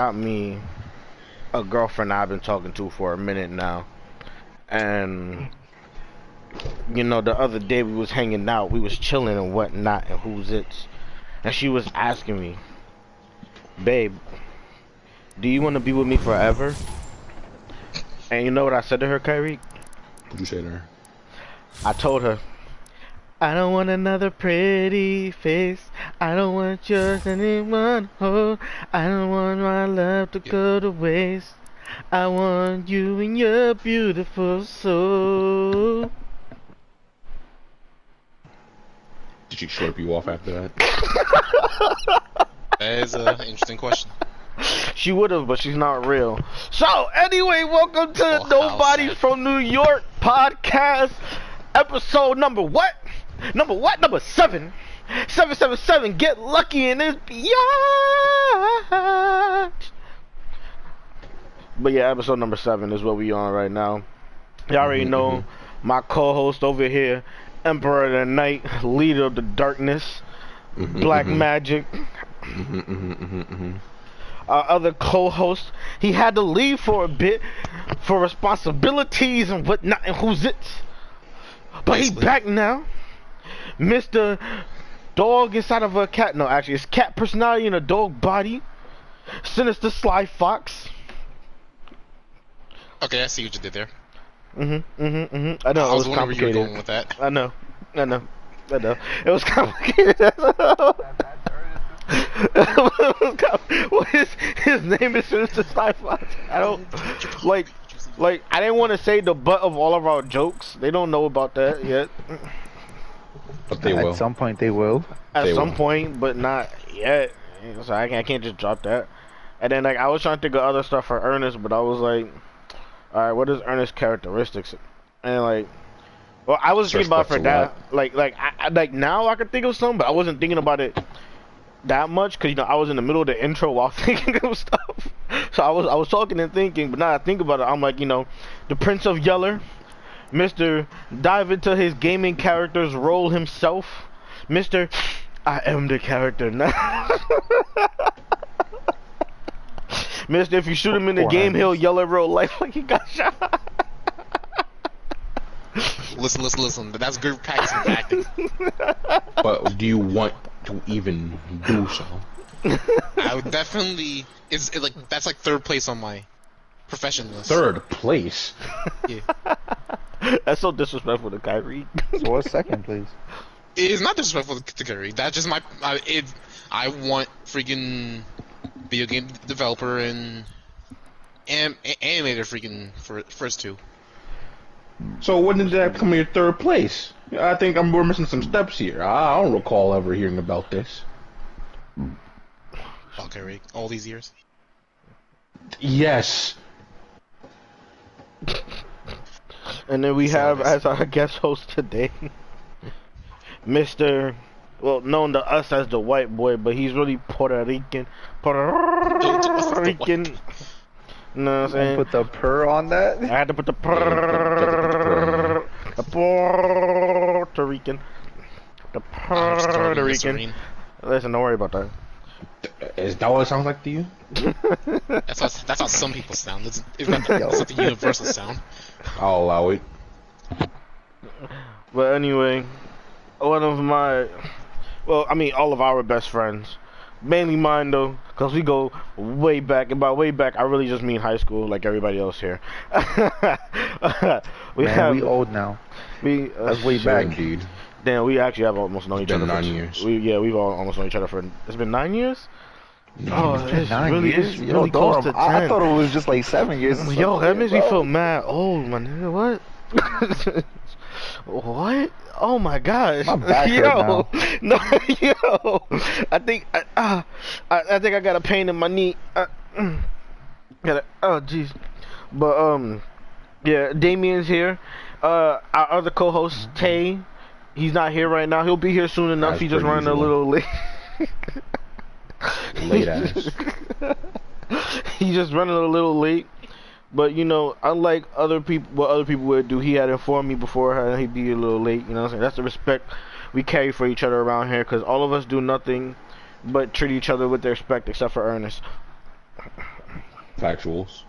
got me a girlfriend I've been talking to for a minute now, and you know, the other day we was hanging out, we was chilling and whatnot, and who's it? And she was asking me, babe, do you want to be with me forever? And you know what I said to her, Kyrie? What'd you say to her? I told her, I don't want another pretty face. I don't want yours anyone hold. I don't want my love to go to waste. I want you and your beautiful soul. Did she slurp you off after that? That is an interesting question. She would have, but she's not real. So, anyway, welcome to the Nobodies from New York podcast. Episode number what? Number 7. 777. Get lucky in this biatch. But yeah, episode number 7 is what we on right now. Y'all already know my co-host over here, Emperor of the Night, Leader of the Darkness, Black Magic. Our other co-host, he had to leave for a bit for responsibilities and whatnot, and who's it? But he's back now. Mr. Dog inside of a cat. No, actually, it's cat personality in a dog body. Sinister Sly Fox. Okay, I see what you did there. I know. I was wondering where you were going with that. I know. It was complicated. Well, his name is Sinister Sly Fox. I don't like. I didn't want to say the butt of all of our jokes. They don't know about that yet. But they will. At some point, they will. At some point, but not yet. So I can't just drop that. And then I was trying to think of other stuff for Ernest, but I was like, all right, what is Ernest's characteristics? And well, I was thinking about for that. Like now I could think of some, but I wasn't thinking about it that much because I was in the middle of the intro while thinking of stuff. So I was talking and thinking, but now I think about it, I'm like, the Prince of Yeller, Mr. Dive into his gaming character's role himself, Mr. I am the character now. Mr. If you shoot him in the game, he'll yell in real life like he got shot. Listen. That's good practice for acting. But do you want to even do so? I would definitely. That's like third place on my profession list. Third place? Yeah. That's so disrespectful to Kyrie. So what's second, please? It is not disrespectful to Kyrie. That's just my. I want freaking video game developer and animator freaking first two. So when did that become your third place? I think we're missing some steps here. I don't recall ever hearing about this. Okay, all these years. Yes. And then we have as our guest host today, Mr. Well, known to us as the white boy, but he's really Puerto Rican. Puerto Rican. You know what I'm saying? Put the purr on that? I had to put the Puerto Rican. The Puerto Rican. Listen, don't worry about that. Is that what it sounds like to you? That's how some people sound. It's not the universal sound. I'll allow it. But anyway, one of my, well, I mean, all of our best friends. Mainly mine though, because we go way back, and by way back, I really just mean high school, like everybody else here. We old now. That's way back. Indeed. Damn, we actually have almost known each other for 9 years. We've all almost known each other for. It's been 9 years. It's 9 years. It's really close to 10. I thought it was just like 7 years. Yo, that makes me feel mad old, my nigga. What? What? Oh my gosh! My back hurt No, yo, I think I think I got a pain in my knee. Oh jeez, but yeah, Damien's here. Our other co-host Tay, he's not here right now. He'll be here soon enough. That's He just running a little late. Late ass. He's just running a little late. But unlike what other people would do, he had informed me beforehand he'd be a little late. You know what I'm saying? That's the respect we carry for each other around here, because all of us do nothing but treat each other with respect, except for Ernest. Factuals.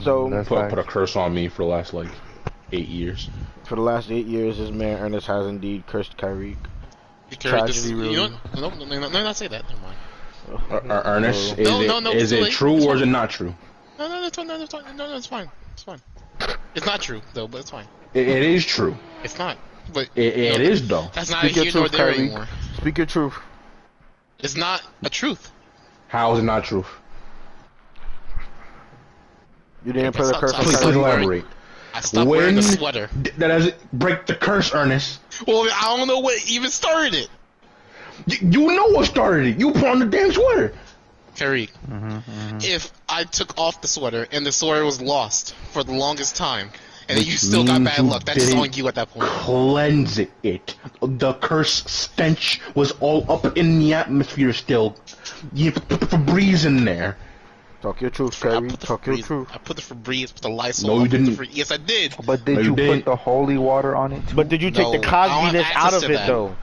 So That's Put a curse on me for the last like 8 years. for the last 8 years, this man Ernest has indeed cursed Kyrie. Tragedy, really. You know what? No, not say that. Never mind. Ernest, No, is too it late. true It's or fine. is it not true? No, it's fine. No, it's fine. It's fine. It's not true though, but it's fine. It is true. It's not. But It is though. that's not Speak your here nor truth, there Kyrie. anymore. Speak your truth. It's not a truth. How is it not true? You didn't Okay, put a stop- curse stop- on Please stop Kyrie. wearing- elaborate. I stopped wearing the sweater. That doesn't break the curse, Ernest. Well, I don't know what even started it. You know what started it. You put on the damn sweater. Kyrie, if I took off the sweater and the sweater was lost for the longest time, and then you Which still got means bad you luck, that's just didn't on you at that point. Cleanse it. The curse stench was all up in the atmosphere still. You put the Febreze in there. Talk your truth, I Kyrie. put the Talk your Febreze. truth. I put the Febreze with the Lysol. No, you I put the didn't. Yes, I did. But did No, you you put didn't. the holy water on it too? But did you take the No, I don't have Cosbiness out access of to it that. though?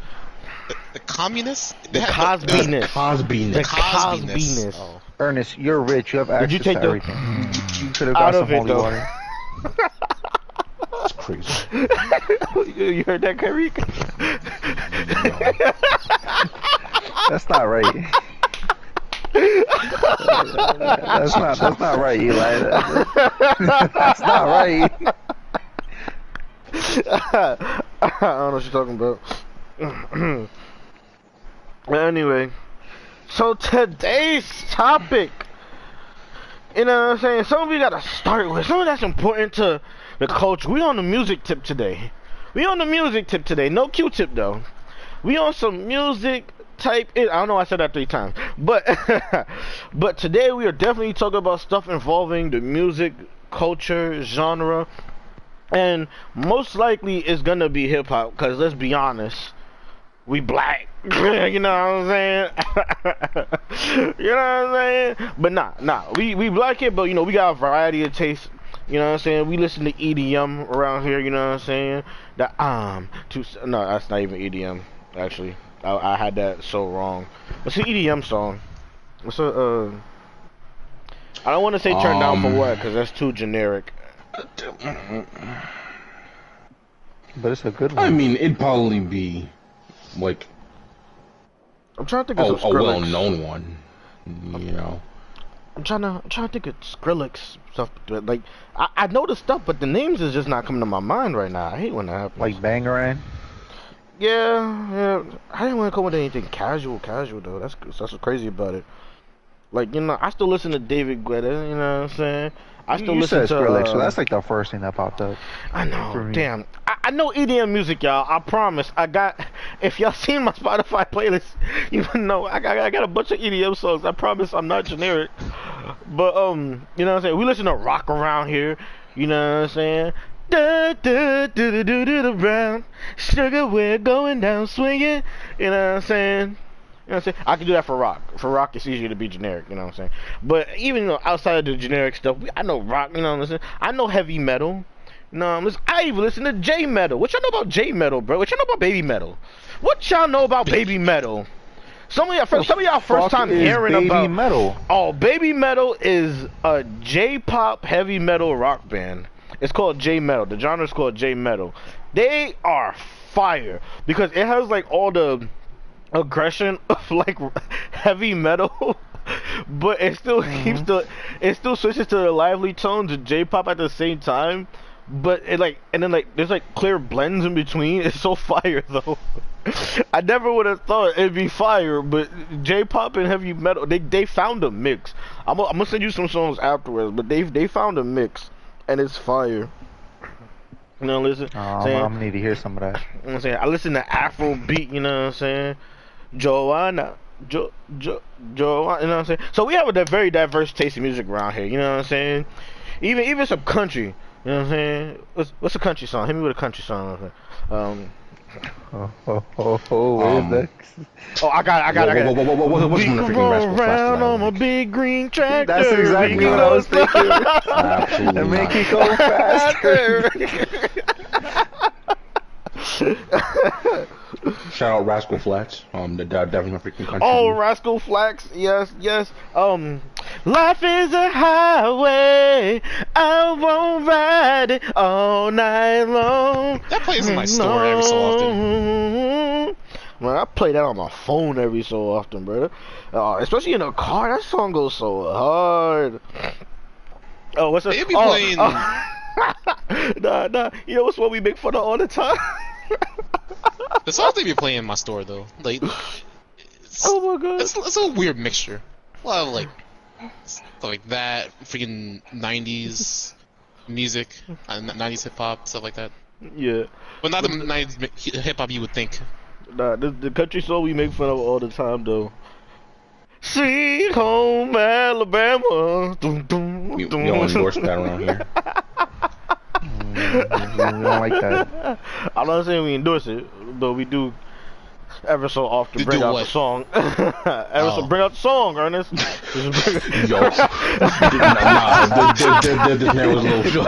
The communists? The Cosbiness. Cosby. The Cosbiness. Cosbiness. Oh. Ernest, you're rich. You have access you take to the- everything. You could have Out got of some it, holy though. water. That's crazy. You heard that, Kyrie? That's not right. That's not right, Eli. That's not right. I don't know what you're talking about. Anyway, so today's topic, you know what I'm saying? Something we gotta start with, something that's important to the culture. We on the music tip today. No Q-tip though. We on some music type. I don't know. I said that 3 times, but but today we are definitely talking about stuff involving the music culture genre. And most likely it's gonna be hip hop, because let's be honest, we black. You know what I'm saying? You know what I'm saying? But nah, we black here, but you know, we got a variety of tastes. You know what I'm saying? We listen to EDM around here, you know what I'm saying? No, that's not even EDM, actually. I had that so wrong. What's an EDM song? What's a, I don't want to say turn down for what, because that's too generic. But it's a good one. I mean, it'd probably be like I'm trying to think of some a Skrillex. well-known one. You know. I'm trying to think of Skrillex stuff, but like I know the stuff, but the names is just not coming to my mind right now. I hate when that happens. Like Bangarang. Yeah. I didn't want to come with anything casual though. That's what's crazy about it. Like, you know, I still listen to David Guetta. You know what I'm saying? I still You listen said to Skrillex, so that's like the first thing that popped up. I know. for me. Damn. I know EDM music, y'all. I promise. I got. If y'all seen my Spotify playlist, you would know I got a bunch of EDM songs. I promise I'm not generic. But you know what I'm saying? We listen to rock around here. You know what I'm saying? Da da da da da da da round. Sugar, we're going down swinging. You know what I'm saying? You know what I'm saying? I can do that for rock. For rock, it's easier to be generic, you know what I'm saying? But even, you know, outside of the generic stuff, I know rock, you know what I'm saying? I know heavy metal. You know, I even listen to J metal. What y'all know about J metal, bro? What y'all know about baby metal? What y'all know about baby metal? Some of y'all first time hearing baby about metal. Oh, baby metal is a J-pop heavy metal rock band. It's called J metal. The genre is called J metal. They are fire because it has like all the aggression of like heavy metal, but it still keeps it still switches to the lively tones of J-pop at the same time. But it like, and then like there's like clear blends in between. It's so fire though. I never would have thought it'd be fire, but J-pop and heavy metal, they found a mix. I'm gonna send you some songs afterwards, but they found a mix and it's fire. You know, listen. I'm gonna need to hear some of that. You know what I'm saying? I listen to Afro beat, you know what I'm saying? Joanna, you know what I'm saying? So we have a very diverse taste in music around here, you know what I'm saying? Even some country, you know what I'm saying? What's a country song? Hit me with a country song. Where's that? Oh, I got it. What's We one of can the freaking roll rascals around on my like? big green tractor. That's exactly We can what I was go thinking. Absolutely And make not. it go faster. Shout out Rascal Flats. That definitely my freaking country. Oh, dude. Rascal Flax, yes. Life is a highway, I won't ride it all night long. That plays in my store every so often. Man, I play that on my phone every so often, brother. Especially in a car, that song goes so hard. Oh, what's that? They be playing. Nah. You know what's what we make fun of all the time? The songs they be playing in my store though, like, Oh my god. it's a weird mixture. A lot of like that, freaking 90s music, 90s hip hop, stuff like that. Yeah. But not the 90s hip hop you would think. Nah, the country song we make fun of all the time though. Sweet home Alabama. Dum, dum, We dum. don't endorse that around here. We don't like that. I'm not saying we endorse it, but we do ever so often You bring do out what? the song. So bring out the song, Ernest. Yo, this man was a little shook.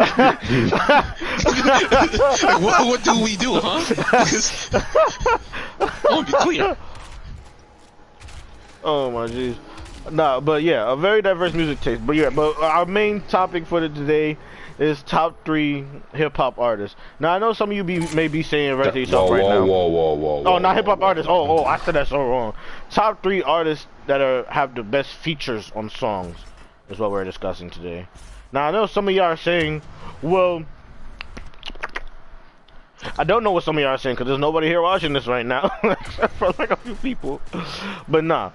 Like, what do we do, huh? I want to be clear. Oh my jeez. Nah, but yeah, a very diverse music taste. But yeah, but our main topic for today is top 3 hip hop artists. Now I know some of you may be saying right to yourself right now. Whoa. Oh, not hip hop artists. Oh, I said that so wrong. Top 3 artists that have the best features on songs is what we're discussing today. Now I know some of y'all are saying, well, I don't know what some of y'all are saying because there's nobody here watching this right now except for like a few people. But nah,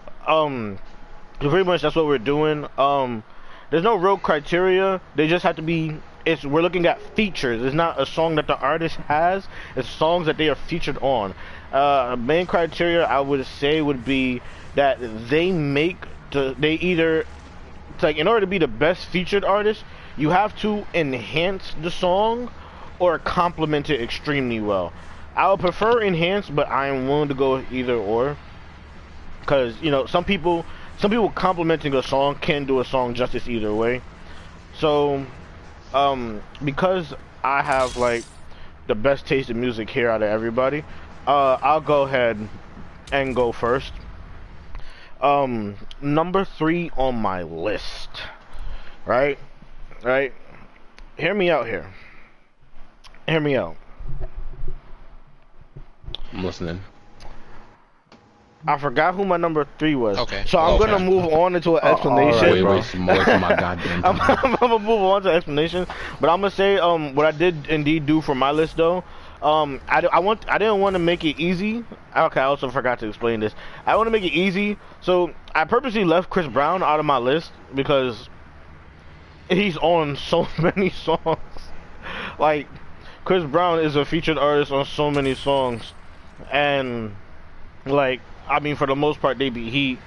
pretty much that's what we're doing. There's no real criteria. They just have to be. We're looking at features. It's not a song that the artist has. It's songs that they are featured on. Main criteria I would say would be that they either, like, in order to be the best featured artist, you have to enhance the song or complement it extremely well. I would prefer enhance, but I am willing to go either or. Because, you know, some people complimenting a song can do a song justice either way. So, because I have like the best taste in music here out of everybody, I'll go ahead and go first. Number 3 on my list. Right? Hear me out here. Hear me out. I'm listening. I forgot who my number 3 was. Okay. So I'm gonna move on into an explanation. Wait for my goddamn I'm, time. I'm gonna move on to explanation, but I'm gonna say what I did indeed do for my list though. I didn't want to make it easy. Okay, I also forgot to explain this. I want to make it easy, so I purposely left Chris Brown out of my list because he's on so many songs. Like, Chris Brown is a featured artist on so many songs, and like, I mean, for the most part, they be heat.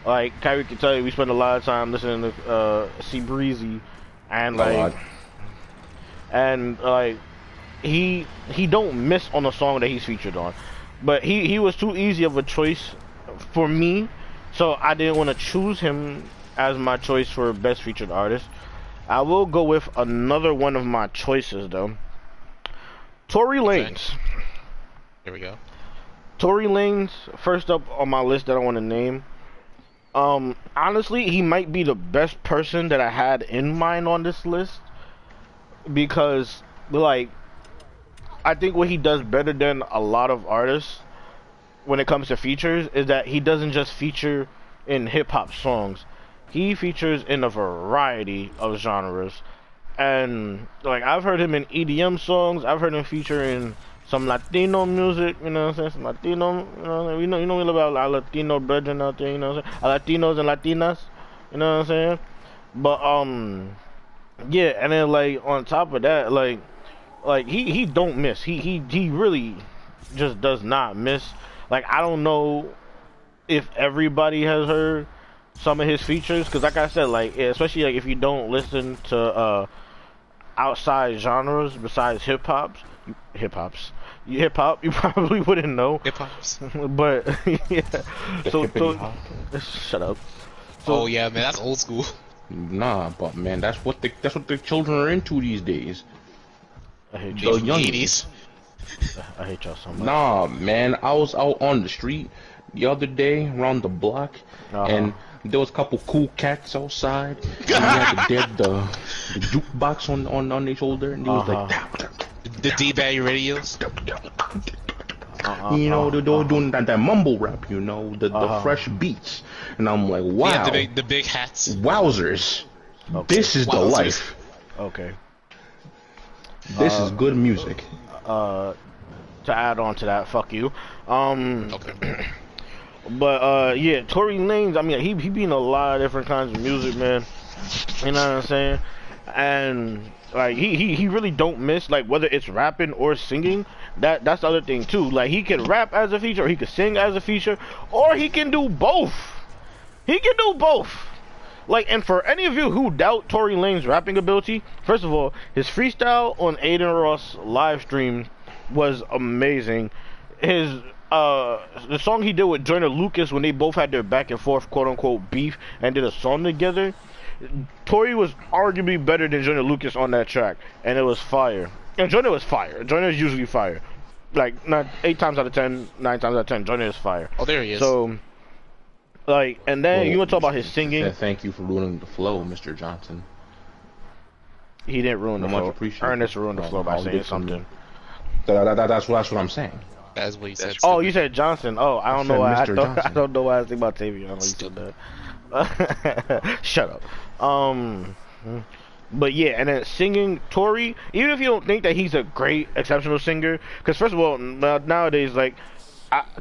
Like, Kyrie can tell you, we spend a lot of time listening to C Breezy, and like, he don't miss on a song that he's featured on. But he was too easy of a choice for me, so I didn't want to choose him as my choice for best featured artist. I will go with another one of my choices though. Tory Lanez. Here we go. Tory Lanez, first up on my list that I want to name. Honestly, he might be the best person that I had in mind on this list because, like, I think what he does better than a lot of artists when it comes to features is that he doesn't just feature in hip-hop songs. He features in a variety of genres. And, like, I've heard him in EDM songs. I've heard him feature in some Latino music, you know what I'm saying? Some Latino, you know, you know about our Latino brethren out there, you know what I'm saying? Our Latinos and Latinas, you know what I'm saying? But, yeah, and then, like, on top of that, like he don't miss. He really just does not miss. Like, I don't know if everybody has heard some of his features, because like I said, like, especially like if you don't listen to outside genres besides hip hop, you probably wouldn't know. Hip hops. But yeah, so shut up. So, Oh yeah, man, that's old school. Nah, but man, that's what the children are into these days. I hate The y'all. young 80s. I hate y'all so much. Nah, man, I was out on the street the other day around the block, and There was a couple cool cats outside. And he had the jukebox on their shoulder, and he was like, the D-Bag radios. You know, they were doing that mumble rap. You know, the fresh beats, and I'm like, wow, Yeah, the big hats. Wowzers, this is the Wowzers. life. Okay. This is good music. To add on to that, fuck you. Okay. But yeah, Tory Lanez. I mean, he be in a lot of different kinds of music, man. You know what I'm saying? And like he really don't miss, like, whether it's rapping or singing. That's the other thing too. Like, he can rap as a feature, or he can sing as a feature, or he can do both. He can do both. Like, and for any of you who doubt Tory Lanez's rapping ability, first of all, his freestyle on Aiden Ross live stream was amazing. His the song he did with Joyner Lucas when they both had their back and forth quote unquote beef and did a song together, Tory was arguably better than Joyner Lucas on that track, and it was fire. And Joyner was fire. Joyner is usually fire. Like, not 8 times out of 10, 9 times out of 10, Joyner is fire. Oh, there he is. So, like, and then you want to talk about his singing. Thank you for ruining the flow, Mr. Johnson. He didn't ruin the Much flow. appreciated. Ernest ruined the flow by I'll saying get some- something. That's what I'm saying. That's what he said. Oh, you said Johnson. Oh, I don't I know why. said Mr. I Johnson. don't know why I was thinking about Tavion. I know you said that. Shut up. But yeah, and then singing, Tory, even if you don't think that he's a great, exceptional singer, because first of all, nowadays, like,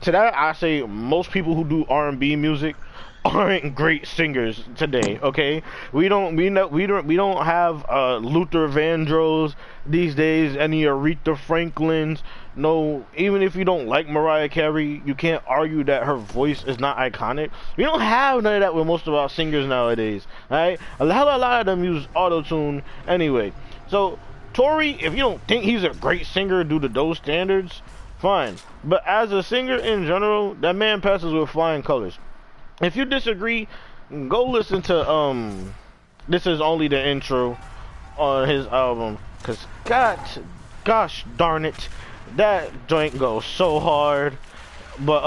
to that I say most people who do R&B music aren't great singers today. Okay, we don't have Luther Vandross these days, any Aretha Franklins. No, even if you don't like Mariah Carey, you can't argue that her voice is not iconic. We don't have none of that with most of our singers nowadays. Alright, a lot of them use auto-tune anyway. So Tory, if you don't think he's a great singer due to those standards, fine. But as a singer in general, that man passes with flying colors. If you disagree, go listen to This Is Only the Intro on his album, cause gosh darn it, that joint goes so hard. But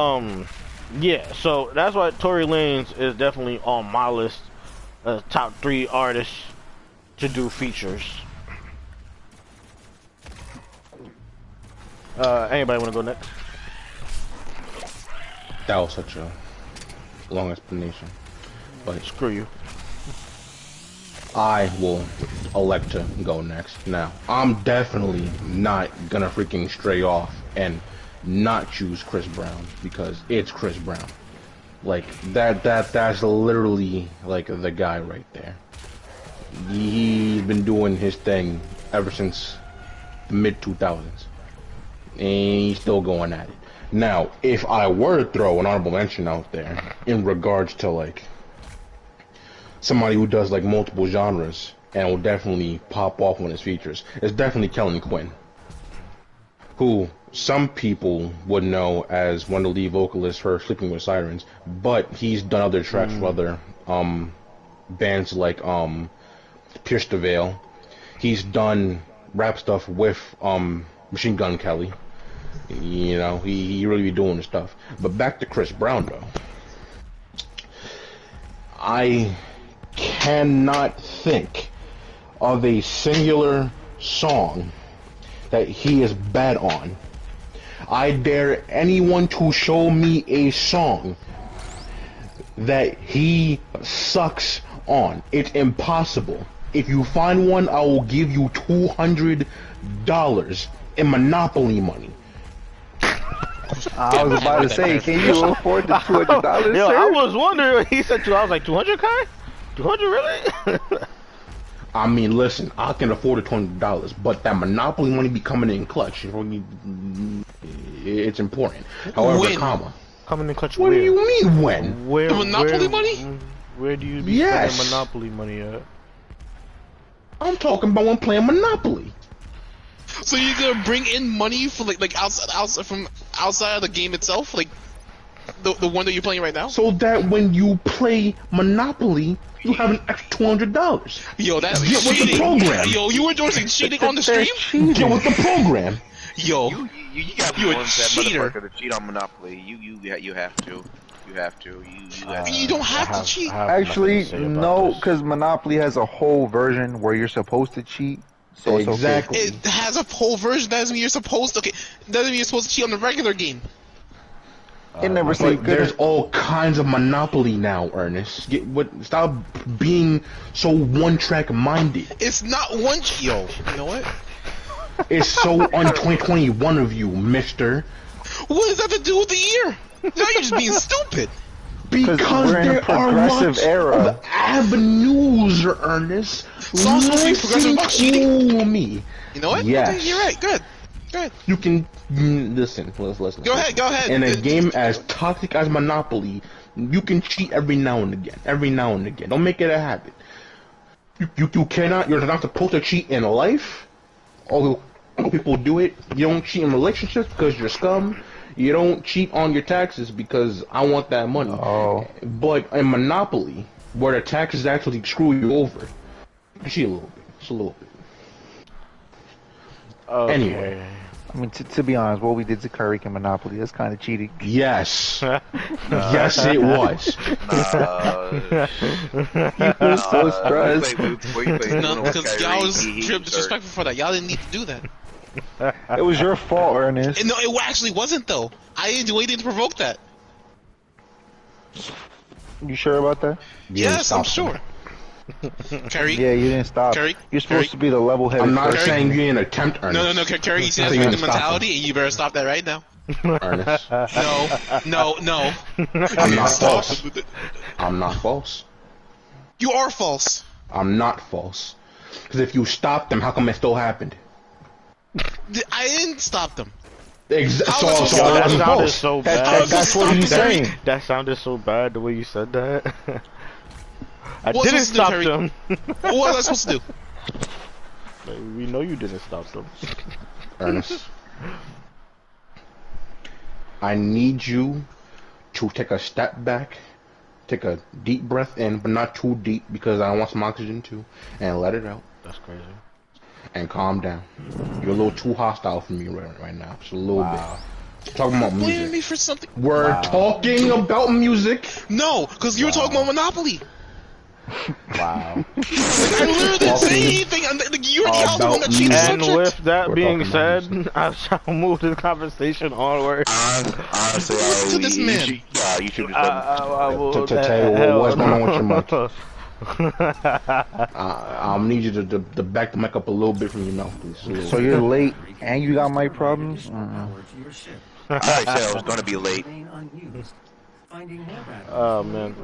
yeah, so that's why Tory Lanez is definitely on my list as top 3 artists to do features. Anybody want to go next? That was such a long explanation, but Screw you. I will elect to go next. Now, I'm definitely not gonna freaking stray off and not choose Chris Brown because it's Chris Brown. Like, that's literally like the guy right there. He's been doing his thing ever since the mid-2000s, and he's still going at it. Now, if I were to throw an honorable mention out there in regards to, like, somebody who does, like, multiple genres and will definitely pop off on his features, it's definitely Kellen Quinn, who some people would know as one of the lead vocalists for Sleeping with Sirens, but he's done other tracks for other bands like Pierce the Veil. He's done rap stuff with Machine Gun Kelly. You know, he really be doing the stuff. But back to Chris Brown, though. I cannot think of a singular song that he is bad on. I dare anyone to show me a song that he sucks on. It's impossible. If you find one, I will give you $200 in Monopoly money. I was about to say, can you afford the $200, Yo, sir? I was wondering when he said I was like, 200, Kai? 200, really? I mean, listen, I can afford the $200, but that Monopoly money be coming in clutch. It's important. However, When? comma. Coming in clutch. What where? do you mean when? Where? The Monopoly where, money? Where do you be Yes. spending Monopoly money at? I'm talking about when playing Monopoly. So you're gonna bring in money for like outside of the game itself, like the one that you're playing right now? So that when you play Monopoly, you have an extra $200. Yo, that's Get with the cheating. program. Yo, you endorsing cheating on the stream? Get with the program. Yo, You gotta be You a one of that cheater. motherfucker to cheat on Monopoly. You have to. You have to. You have to. You don't have to cheat. Actually, no, because Monopoly has a whole version where you're supposed to cheat. So Exactly. It has a whole version. That doesn't mean you're supposed to. Okay, doesn't mean you're supposed to cheat on the regular game. It never But said there's good. all kinds of Monopoly now, Ernest. Stop being so one-track minded. It's not one. Yo, you know what? It's so un 2021 of you, mister. What does that have to do with the year? Now you're just being stupid. Because we're in a there are progressive lots era. of avenues, Ernest. So I'm supposed to be progressive about cheating? To me. You know what? Yes. Okay, you're right. Good. Good. You can listen. Listen. Go ahead. Go ahead. In a game as toxic as Monopoly, you can cheat every now and again. Every now and again. Don't make it a habit. You cannot. You're not supposed to cheat in life. Although people do it. You don't cheat in relationships because you're scum. You don't cheat on your taxes because I want that money. Oh. But in Monopoly, where the taxes actually screw you over, you cheat a little bit. Just a little bit. Okay. Anyway. I mean, to be honest, what we did to Kyrie in Monopoly, that's kind of cheating. Yes. Yes, it was. You were so stressed. No, because y'all was disrespectful for that. Y'all didn't need to do that. It was your fault, Ernest. No, it actually wasn't though. I didn't do anything to provoke that. You sure about that? Yes, I'm sure. Kerry? Yeah, you didn't stop. Kerry? You're supposed to be the level-headed I'm not person. saying you didn't attempt, Ernest. No, Kerry, you see that I think victim you stop mentality, and you better stop that right now. Ernest. No. I'm not false. I'm not false. You are false. I'm not false. Because if you stopped them, how come it still happened? I didn't stop them. Yo, that sounded so bad. That's what he's saying. That sounded so bad the way you said that. I What was didn't I supposed to do, stop them. What was I supposed to do? We know you didn't stop them. Ernest. I need you to take a step back, take a deep breath in, but not too deep because I want some oxygen too, and let it out. That's crazy. And calm down. You're a little too hostile for me right now. Just a little bit. Talking about Blaming music. me for something? We're talking about music. No, because you were talking about Monopoly. Wow. Like, I literally didn't say anything. You're the one that changed the And subject. with that We're being talking said, I shall move this conversation onward. Honestly, Listen to this man. you should I will. To tell you what's going on with your mic. mic? I'll need you to back the mic up a little bit from your mouth, please. So you're late and you got mic problems? I already said I was gonna be late. Oh man.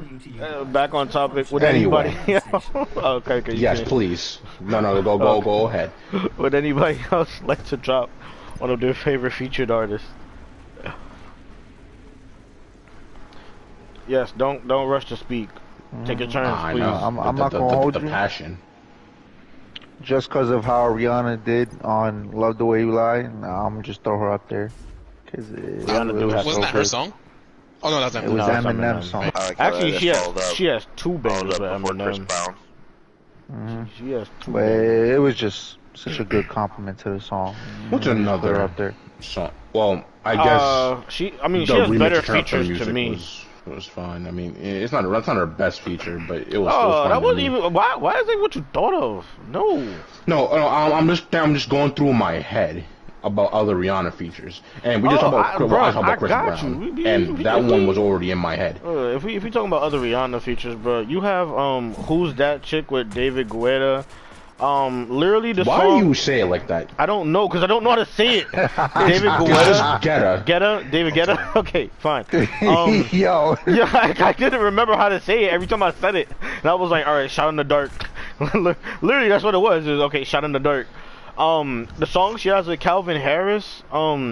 Back on topic. Would Anyway. anybody? Okay. Yes, please. No, go ahead. Would anybody else like to drop one of their favorite featured artists? Yes. Don't rush to speak. Take your turns, I please. know. I'm not gonna hold the you. passion. Just because of how Rihanna did on Love the Way You Lie, I'm just throw her up there. Cause Rihanna do have Wasn't that her song? Oh no, that's It was No, it's Eminem's song. I like how Actually, that she has two bands with before Chris Eminem. Brown. She has two. But bands. it was just such a good compliment to the song. What's Throw her another up there? song? Well, I guess she the has remix better of Turn Up the features to Music me. was fine. I mean, that's not her best feature, but it was. Oh, fun that to wasn't me. even. Why is it what you thought of? No. No, I'm just going through my head about other Rihanna features, and we just talked about Chris Brown, and that one was already in my head. If we talking about other Rihanna features, bro, you have who's that chick with David Guetta? Literally the Why song. do you say it like that? I don't know, because I don't know how to say it. David It's Guetta. just Guetta. David Guetta. Okay, fine. Yo. Yeah, I didn't remember how to say it every time I said it, and I was like, all right, shot in the dark. Literally, that's what it was. It was okay, shot in the dark. The song she has with Calvin Harris. What's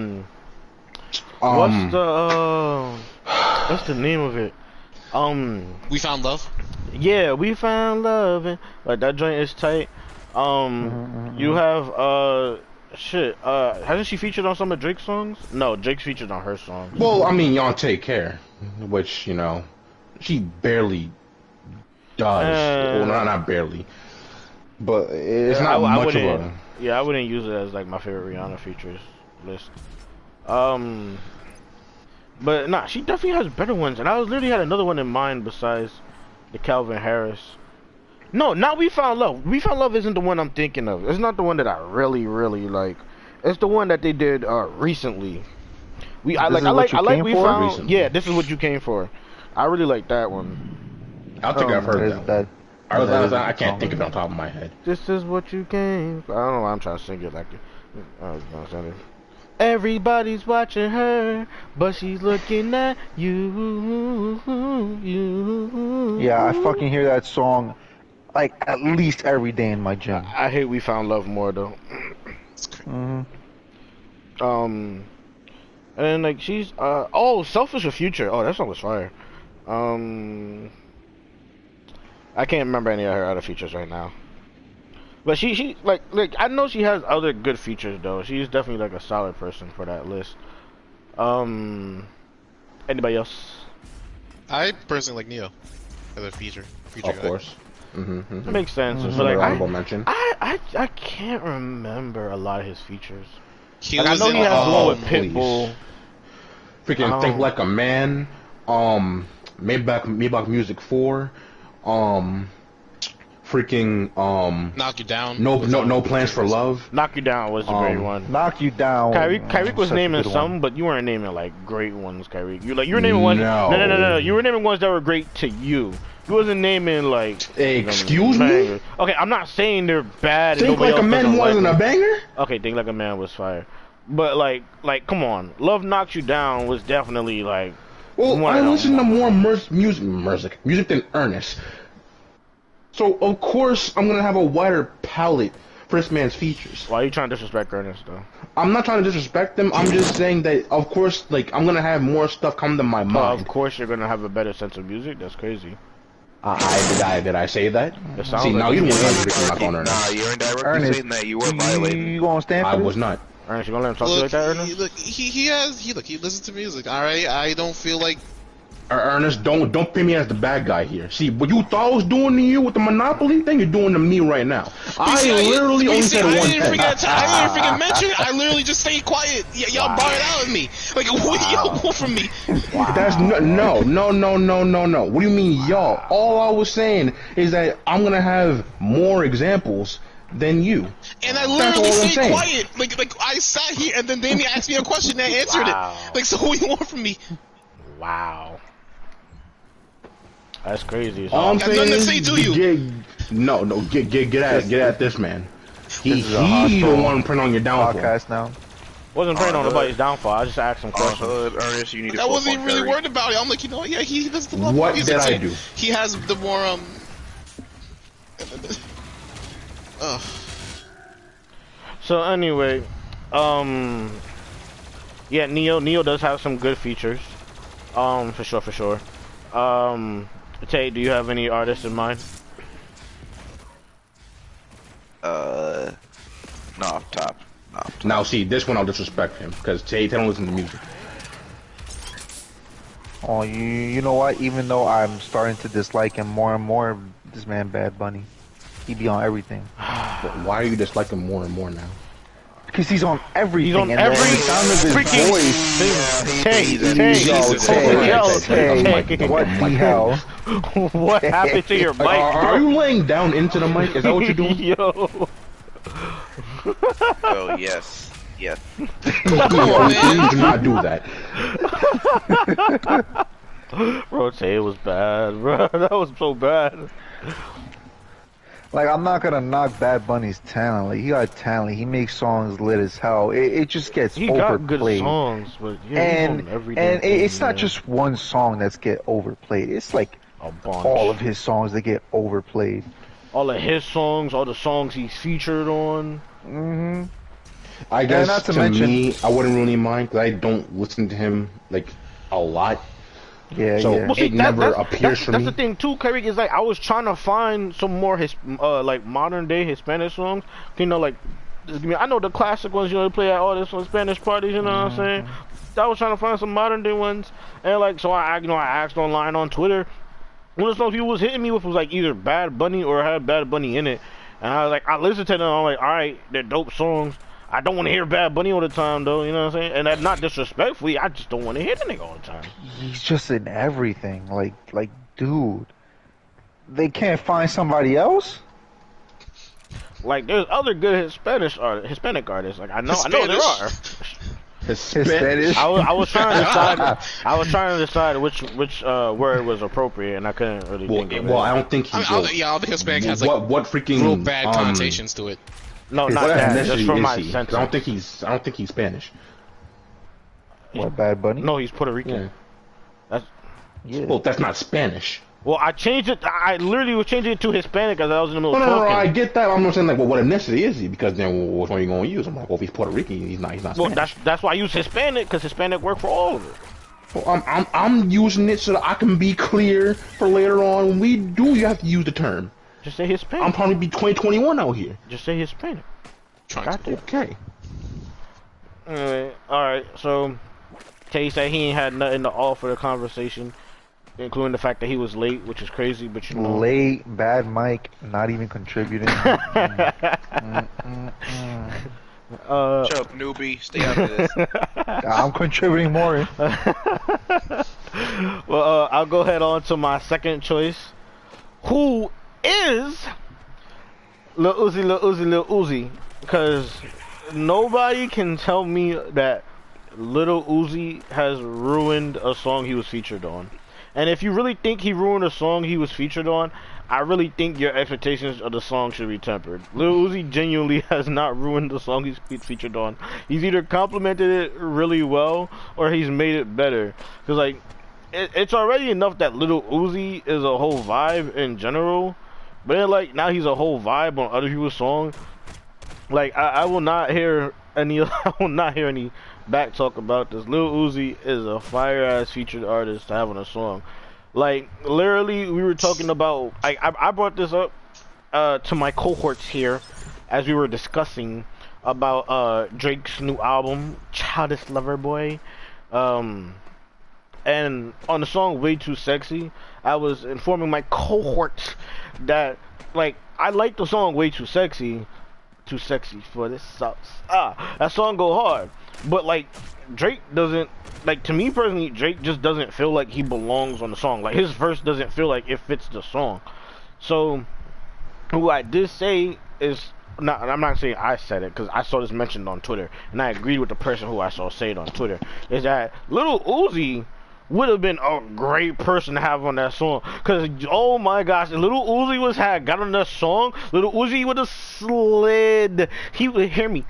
the name of it? We Found Love. Yeah, we found love, and like that joint is tight. You have hasn't she featured on some of Drake's songs? No, Drake's featured on her songs. Well, I mean, y'all take care, which she barely does. Well, not barely, but it's not much of a. Yeah, I wouldn't use it as like my favorite Rihanna features list. But nah, she definitely has better ones. And I was literally had another one in mind besides the Calvin Harris. No, not We Found Love. We Found Love isn't the one I'm thinking of. It's not the one that I really, really like. It's the one that they did recently. I like We Found. Recently. Yeah, This Is What You Came For. I really like that one. I think I've heard that. I can't think of it on it. top of my head. This is what you came for. I don't know why I'm trying to sing it like it. Everybody's watching her, but she's looking at you. Yeah, I fucking hear that song like at least every day in my gym. I hate We Found Love more though. And like she's Selfish or Future. Oh, that song was fire. I can't remember any of her other features right now. But she like I know she has other good features though. She's definitely like a solid person for that list. Anybody else? I personally like Neo as a feature Of guy. course. It makes sense. But like Honorable mention. I can't remember a lot of his features. He Like, I was know in, he has one with please. Pitbull. Freaking Think Like a Man. Maybach Music 4. Knock You Down. No Plans for Love. Knock You Down was a great one. Knock You Down. Kyrie was such a naming good some, one. but you weren't naming like great ones, Kyrie. You were naming ones. No. No. You were naming ones that were great to you. You wasn't naming like. Excuse me? bangers. Okay, I'm not saying they're bad. Think Like a Man wasn't a banger? Okay, Think Like a Man was fire, but like, come on, Love Knocks You Down was definitely like. Well, I listen to more music than Ernest. So of course I'm gonna have a wider palette for this man's features. Why are you trying to disrespect Ernest though? I'm not trying to disrespect them. I'm just saying that of course, like I'm gonna have more stuff come to my mind. Of course, you're gonna have a better sense of music. That's crazy. Did I say that? It sounds See, like now you you don't did. want to my phone, Ernest. Nah, you're indirectly Ernest, saying that you were violating. You gonna stand for I this? was not. Ernest, you gonna let him talk to you like that, Ernest? He listens to music. All right, I don't feel like. Ernest, don't paint me as the bad guy here. See, what you thought I was doing to you with the Monopoly thing, you're doing to me right now. I literally only said one thing. I didn't freaking mention it. I literally just stayed quiet. Y'all brought it out of me. Like, what do y'all want from me? That's no. What do you mean, y'all? All I was saying is that I'm gonna have more examples than you. And I literally stayed quiet. Like I sat here and then Damien asked me a question and I answered it. Like, so what do you want from me? Wow. That's crazy. All I'm saying nothing to is, say to you. Get at this man. He is a hostile the one praying on your downfall. Podcast now. Wasn't praying on nobody's downfall. I just asked him questions. Ernest, you need to I wasn't even really Curry. worried about it. I'm like, yeah, he does the love What music did I too. do? He has the more So anyway, yeah, Neo does have some good features. For sure. Tay, do you have any artists in mind? Not off top. Now see, this one I'll disrespect him because Tay don't listen to music. Oh, you know what? Even though I'm starting to dislike him more and more, this man Bad Bunny, he be on everything. But why are you disliking more and more now? Because he's on everything. He's on and every the sound of his freaking voice. Tay. What the hell? What happened to your mic? Are you laying down into the mic? Is that what you're doing? Yo. Oh yes. Please do not do that. Bro, Tay was bad, bro. That was so bad. Like, I'm not gonna knock Bad Bunny's talent. Like, he got talent. He makes songs lit as hell. It just gets He overplayed. got good songs, but yeah, and it's not just one song that's get overplayed. It's like a bunch. all of his songs that get overplayed. All of his songs, all the songs he's featured on. Mm-hmm. I guess not to to mention- me, I wouldn't really mind because I don't listen to him like a lot. Yeah, So- yeah. Well, see, It never appears that's, for that's me. the thing too, Kyrie, is like I was trying to find some more like modern day Hispanic songs. You know, like I know the classic ones. You know, they play at all this on Spanish parties. You know what I'm saying? I was trying to find some modern day ones, and like so I asked online on Twitter. One of the songs he was hitting me with was like either Bad Bunny or had Bad Bunny in it, and I was like, I listened to them. I'm like, all right, they're dope songs. I don't want to hear Bad Bunny all the time, though. You know what I'm saying? And that's not disrespectfully. I just don't want to hear the nigga all the time. He's just in everything. Like, dude, they can't find somebody else. Like, there's other good Hispanic artists. Like, I know there are. Hispanic. I was trying to decide. I was trying to decide which word was appropriate, and I couldn't really think of it. Well, I don't think he's. I don't think Hispanic has like what freaking real bad connotations to it. No, not that. Just from my he? sense. I don't think he's Spanish. What, Bad Bunny? No, he's Puerto Rican. Yeah. Yeah. Well, that's not Spanish. Well, I changed it. I literally was changing it to Hispanic as I was in the middle No, of talking. I get that. I'm not saying like, well, what ethnicity is he? Because then which one are you gonna use? I'm like, well, if he's Puerto Rican, he's not Spanish. Well, that's why I use Hispanic, because Hispanic work for all of it. Well, I'm using it so that I can be clear for later on. When we do, you have to use the term. Just say Hispanic. I'm trying to be 2021 out here. Just say Hispanic. Okay. Alright, so Tay said he ain't had nothing to offer the conversation, including the fact that he was late, which is crazy, but you know. Late, bad mic, not even contributing. Shut up, newbie. Stay out of this. I'm contributing more. Well, I'll go ahead on to my second choice, who is Lil Uzi, because nobody can tell me that Lil Uzi has ruined a song he was featured on. And if you really think he ruined a song he was featured on, I really think your expectations of the song should be tempered. Lil Uzi genuinely has not ruined the song he's featured on. He's either complimented it really well, or he's made it better. Because, like, it's already enough that Lil Uzi is a whole vibe in general, but then, like, now he's a whole vibe on other people's songs. Like, I will not hear any back talk about this. Lil Uzi is a fire ass featured artist to have on a song. Like, literally, we were talking about. I brought this up to my cohorts here as we were discussing about Drake's new album, Childish Lover Boy. And on the song Way Too Sexy, I was informing my cohorts that, like, I like the song Way Too Sexy. Too sexy for this sauce. That song go hard. But, like, Drake doesn't, like, to me personally, Drake just doesn't feel like he belongs on the song. Like, his verse doesn't feel like it fits the song. So, who I did say is, not, I'm not saying I said it, because I saw this mentioned on Twitter, and I agreed with the person who I saw say it on Twitter, is that Lil Uzi would have been a great person to have on that song. Because, oh my gosh, if Lil Uzi got on that song, Lil Uzi would have slid. He would, hear me.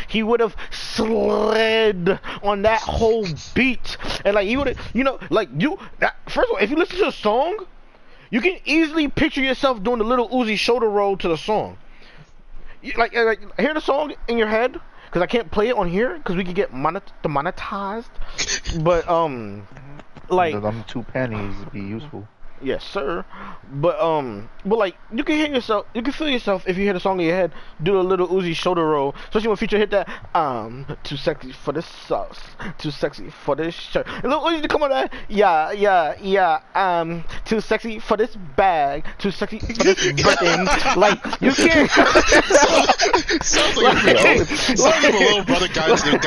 He would have slid on that whole beat. And, like, he would have, you know, like, first of all, if you listen to the song, you can easily picture yourself doing the Lil Uzi shoulder roll to the song. Like hear the song in your head, because I can't play it on here, because we could get demonetized. But, like, them 2 pennies would be useful. Yes, sir. But like, you can hear yourself, you can feel yourself if you hear the song in your head, do a Lil Uzi shoulder roll, especially when Future hit that, too sexy for this sauce, too sexy for this shirt. And Lil Uzi to come on that, yeah, too sexy for this bag, too sexy for this button. Like, you can't. Sounds like a little brother got your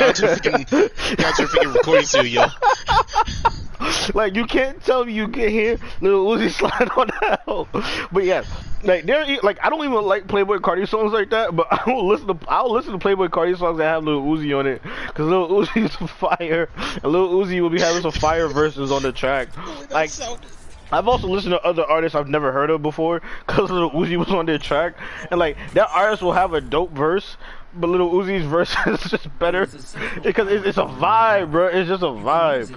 freaking recording studio. Like, you can't tell me you can hear Lil Uzi slide on that hoe. But yeah, like, I don't even like Playboi Carti songs like that, but I'll listen to Playboi Carti songs that have Lil Uzi on it, because Lil Uzi is fire, and Lil Uzi will be having some fire verses on the track. Like, I've also listened to other artists I've never heard of before, because Lil Uzi was on their track, and, like, that artist will have a dope verse, but Lil Uzi's verse is just better, because it's a vibe, bro. It's just a vibe.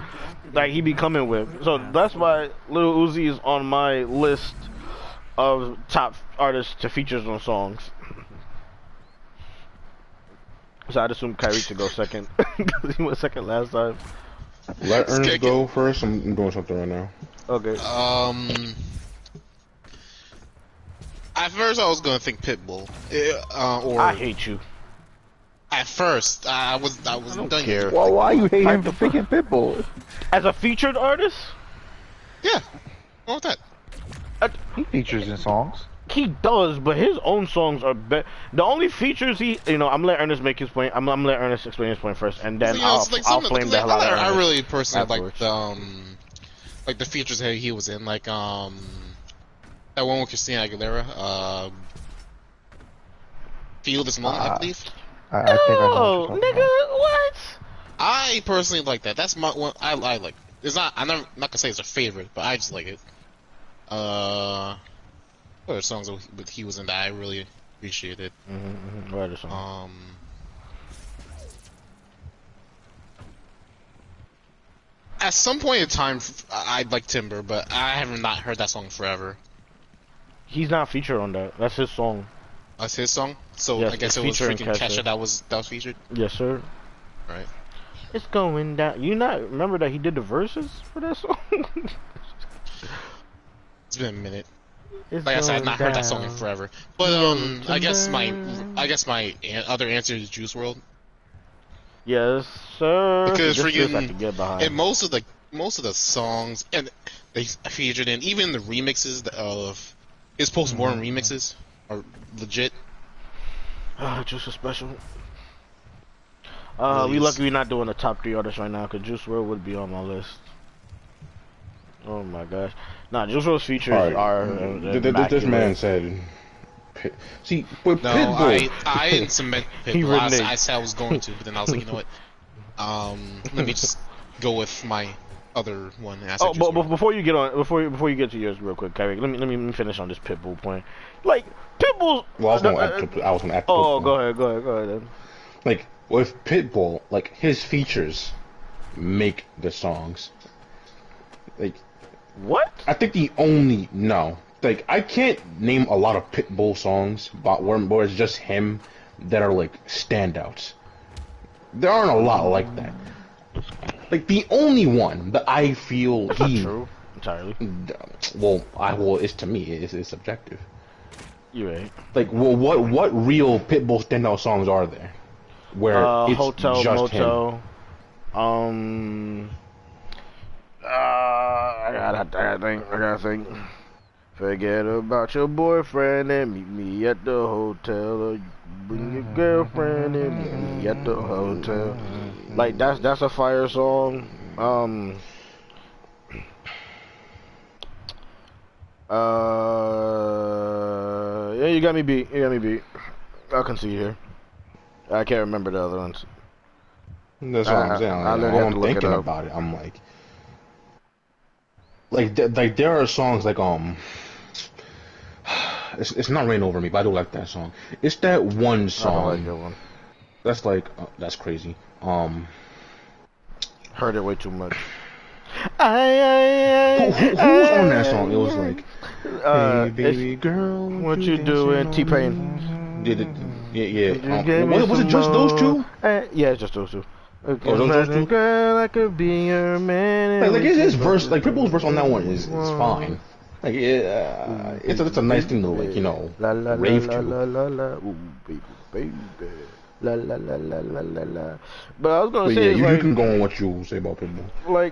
Like, he be coming with. So that's why Lil Uzi is on my list of top artists to features on songs. So I'd assume Kyrie to go second, because he went second last time. Let Ernest go first. I'm doing something right now. Okay. At first I was gonna think Pitbull. Or I hate you. At first, I was done. Care. Well, why you hate him for picking Pitbull? As a featured artist? Yeah. What was that? He features in songs. He does, but his own songs are better. The only features I'm gonna let Ernest make his point. I'm gonna let Ernest explain his point first, and then I'll flame the hell out of Ernest. I really personally afterwards. like the features that he was in, like that one with Christina Aguilera, Feel This Moment, I believe. I think I know what you're talking Nigga, what? I personally like that. That's my one. I like. It's not. I'm not gonna say it's a favorite, but I just like it. What other songs that he was in that I really appreciated? What other song? At some point in time, I'd like Timber, but I have not heard that song forever. He's not featured on that. That's his song. That's his song. So Yes, I guess it was freaking Kesha that was featured. Yes, sir. Right. It's going down. You not remember that he did the verses for that song? It's been a minute. It's Like I said, I've not heard that song in down. forever. But I guess my other answer is Juice WRLD. Yes, sir. Because This freaking I can get behind. and most of the songs and they featured in, even the remixes of his post-mortem remixes are legit. Juice is special. Really we is. lucky we're not doing the top 3 artists right now, because Juice WRLD would be on my list. Oh my gosh. Nah, Juice WRLD's features are This man said. See, with No, Pitbull, I didn't cement He Pitbull. reneged. I said I was going to, but then I was like, you know what? Let me just go with my other one. And I said Oh, Juice but WRLD. before you get on, before you get to yours, real quick, Kyrie, let me finish on this Pitbull point. Like Pitbull's. well, I was gonna act. Oh, go ahead then. Like with Pitbull, like his features make the songs. Like What? I think like I can't name a lot of Pitbull songs, but where it's just him that are like standouts. There aren't a lot like that. Like the only one that I feel That's not true entirely. It's to me, it's subjective. You're right. Like, well, what real Pitbull standout songs are there? Where it's Hotel just Motel. him. I gotta think. Forget about your boyfriend and meet me at the hotel. Or you bring your girlfriend and meet me at the hotel. Like that's a fire song. Yeah, you got me beat. I can see here. I can't remember the other ones. That's what I'm saying. I Like, literally have I'm to look it thinking up. about it. I'm like there are songs like it's not Rain Over Me, but I do like that song. It's that one I don't song like that one. that's like that's crazy. Heard it way too much. Who was on that song? It was like, hey, baby it's girl, what you doing, T-Pain. Yeah. Was it just those two? Yeah, it's just those two. those two? Girl, I could be your man. Like his verse, like Pitbull's verse on that one is fine. Like it's a nice thing to like La la rave la to. la la la, ooh baby. La la la la la la la. But I was gonna But say, yeah, is you like, can go on what you say about Pitbull.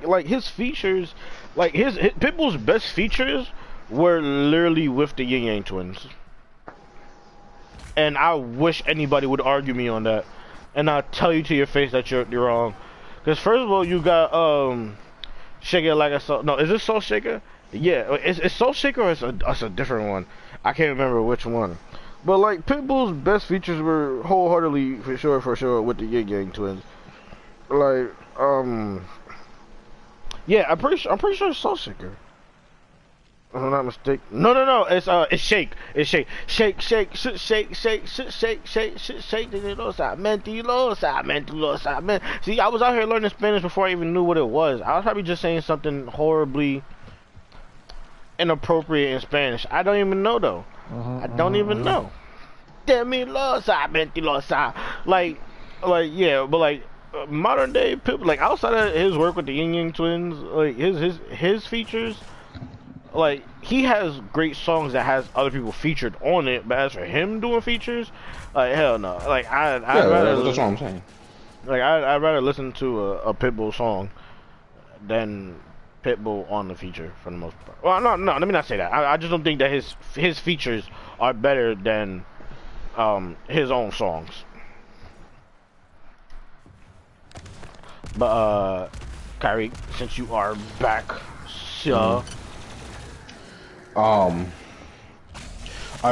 like his features, like his Pitbull's best features were literally with the Yin Yang Twins. And I wish anybody would argue me on that. And I'll tell you to your face that you're wrong. Because first of all, you got Shake It Like a Soul. No, is this Soul Shaker? Yeah, it's Soul Shaker or it's a different one. I can't remember which one. But like Pitbull's best features were wholeheartedly for sure with the Yin Yang Twins. Like yeah, I'm pretty sure it's Soul Shaker. If I'm not mistaken. No. It's Shake. It's Shake. Shake. Mentirosa. See, I was out here learning Spanish before I even knew what it was. I was probably just saying something horribly inappropriate in Spanish. I don't even know though. I don't even know. Mentirosa. Like yeah, but like modern day people, like outside of his work with the Yin Yang Twins, like his features. Like he has great songs that has other people featured on it, but as for him doing features, like hell no. Like I'd rather that's what I'm saying. Like I'd rather listen to a Pitbull song than Pitbull on the feature for the most part. Well, no, let me not say that. I just don't think that his features are better than his own songs. But Kyrie, since you are back, sir. I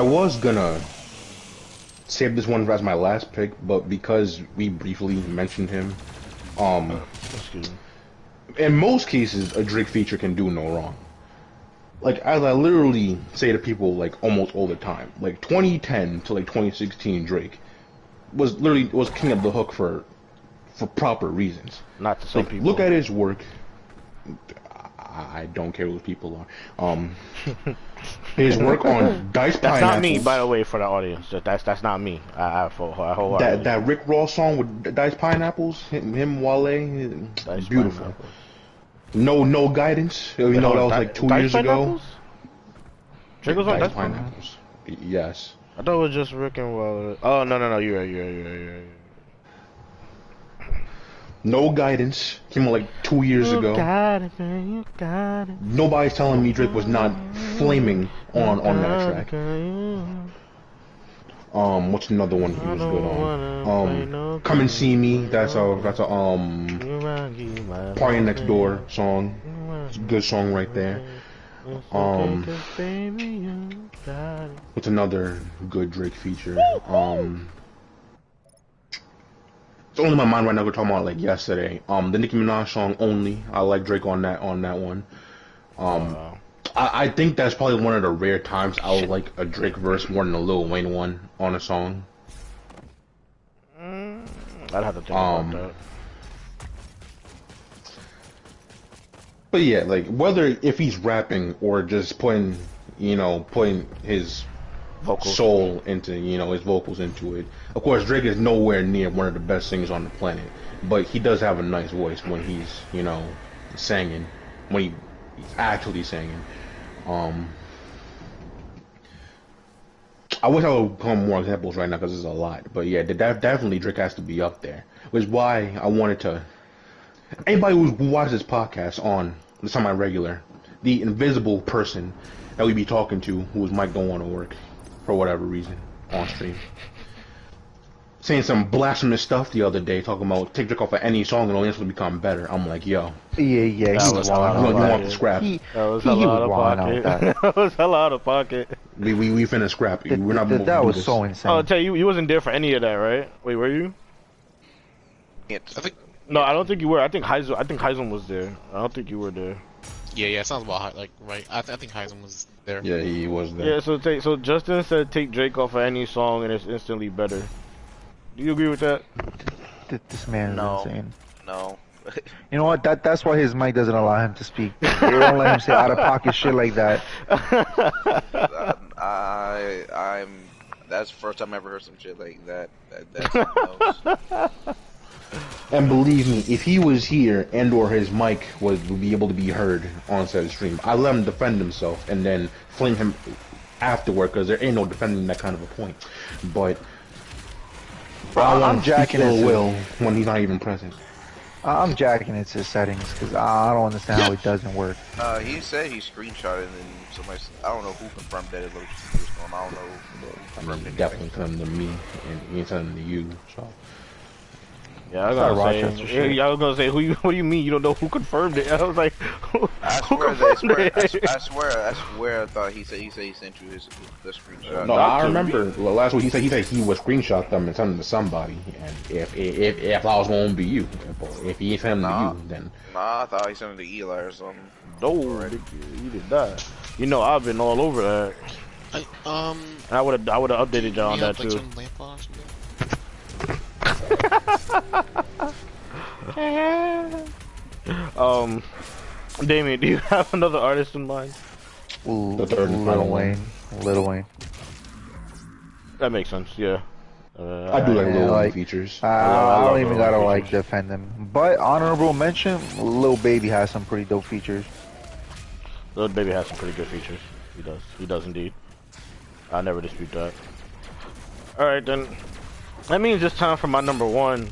was gonna save this one as my last pick, but because we briefly mentioned him, Excuse me. in most cases, a Drake feature can do no wrong. Like, as I literally say to people, like, almost all the time, like, 2010 to, like, 2016 Drake was king of the hook for proper reasons. Not to some Like, people. look at his work. I don't care who those people are. His work on Dice That's Pineapples. not me, by the way, for the audience. That's not me. I wholeheartedly. That Rick Ross song with Dice Pineapples, him Wale, Dice beautiful. Pineapples. No guidance. You know that was like 2 years ago. Drake was on Dice Dice Pineapples? Yes. I thought it was just Rick and Wale. Oh no, you're right. No guidance. Came out like 2 years ago. Got it, man, you got it. Nobody's telling me Drake was not flaming on that track. What's another one he was good on? Come and See Me. That's a Party Next Door song. It's a good song right there. What's another good Drake feature? It's only in my mind right now. We're talking about like yesterday. The Nicki Minaj song Only. I like Drake on that one. I think that's probably one of the rare times I would like a Drake verse more than a Lil Wayne one on a song. I'd have to think about that. But yeah, like whether if he's rapping or just putting his soul into his vocals into it. Of course, Drake is nowhere near one of the best singers on the planet, but he does have a nice voice when he's singing, when he's actually singing. I wish I would come more examples right now because there's a lot, but yeah, definitely Drake has to be up there. Which is why I wanted to. Anybody who watches this podcast on the semi-regular, the invisible person that we be talking to whose mic don't want to work for whatever reason on stream, saying some blasphemous stuff the other day, talking about take Drake off of any song and only will become better. I'm like, yo, Yeah, he was wild. you want the scrap? He was was hella out of wild pocket. out that. That was hella out of pocket. We finna scrap. We're not moving That to was this. so insane. Oh, I'll tell you, you wasn't there for any of that, right? Wait, were you? I think. No, I don't think you were. I think Heisel was there. I don't think you were there. Yeah, sounds about right. I think Heisen was there. Yeah, he was there. Yeah, so Justin said take Drake off of any song and it's instantly better. Do you agree with that? This man is No. insane. No. You know what? That's why his mic doesn't allow him to speak. They don't let him say out of pocket shit like that. That's the first time I ever heard some shit like that. That's something else. And believe me, if he was here and or his mic would be able to be heard on said stream, I let him defend himself and then flame him afterward because there ain't no defending that kind of a point. But I'm jacking it. Will when he's not even present. I'm jacking it to settings because I don't understand how it doesn't work. He said he screenshotted and then somebody. I don't know who confirmed that it looked was going. I don't know who confirmed it. Definitely send them to me and he ain't sending them to you. So. Yeah, I was gonna say, what do you mean you don't know who confirmed it? I was like, who confirmed it? I swear, I thought he said he sent you the screenshot. No, I remember last week he said he would screenshot them and send them to somebody. And if I was going to be you, if he sent them to you, then Nah, I thought he sent them to Eli or something. No, you did not. You know, I've been all over that. I would have updated y'all on that too. Damien, do you have another artist in mind? Ooh, The third and final one. Lil Wayne. That makes sense, yeah. I do like Lil Wayne features. I don't even Lil gotta Wayne like features. defend him. But honorable mention, Lil Baby has some pretty dope features. Lil Baby has some pretty good features. He does indeed. I never dispute that. Alright then. That means it's time for my number one,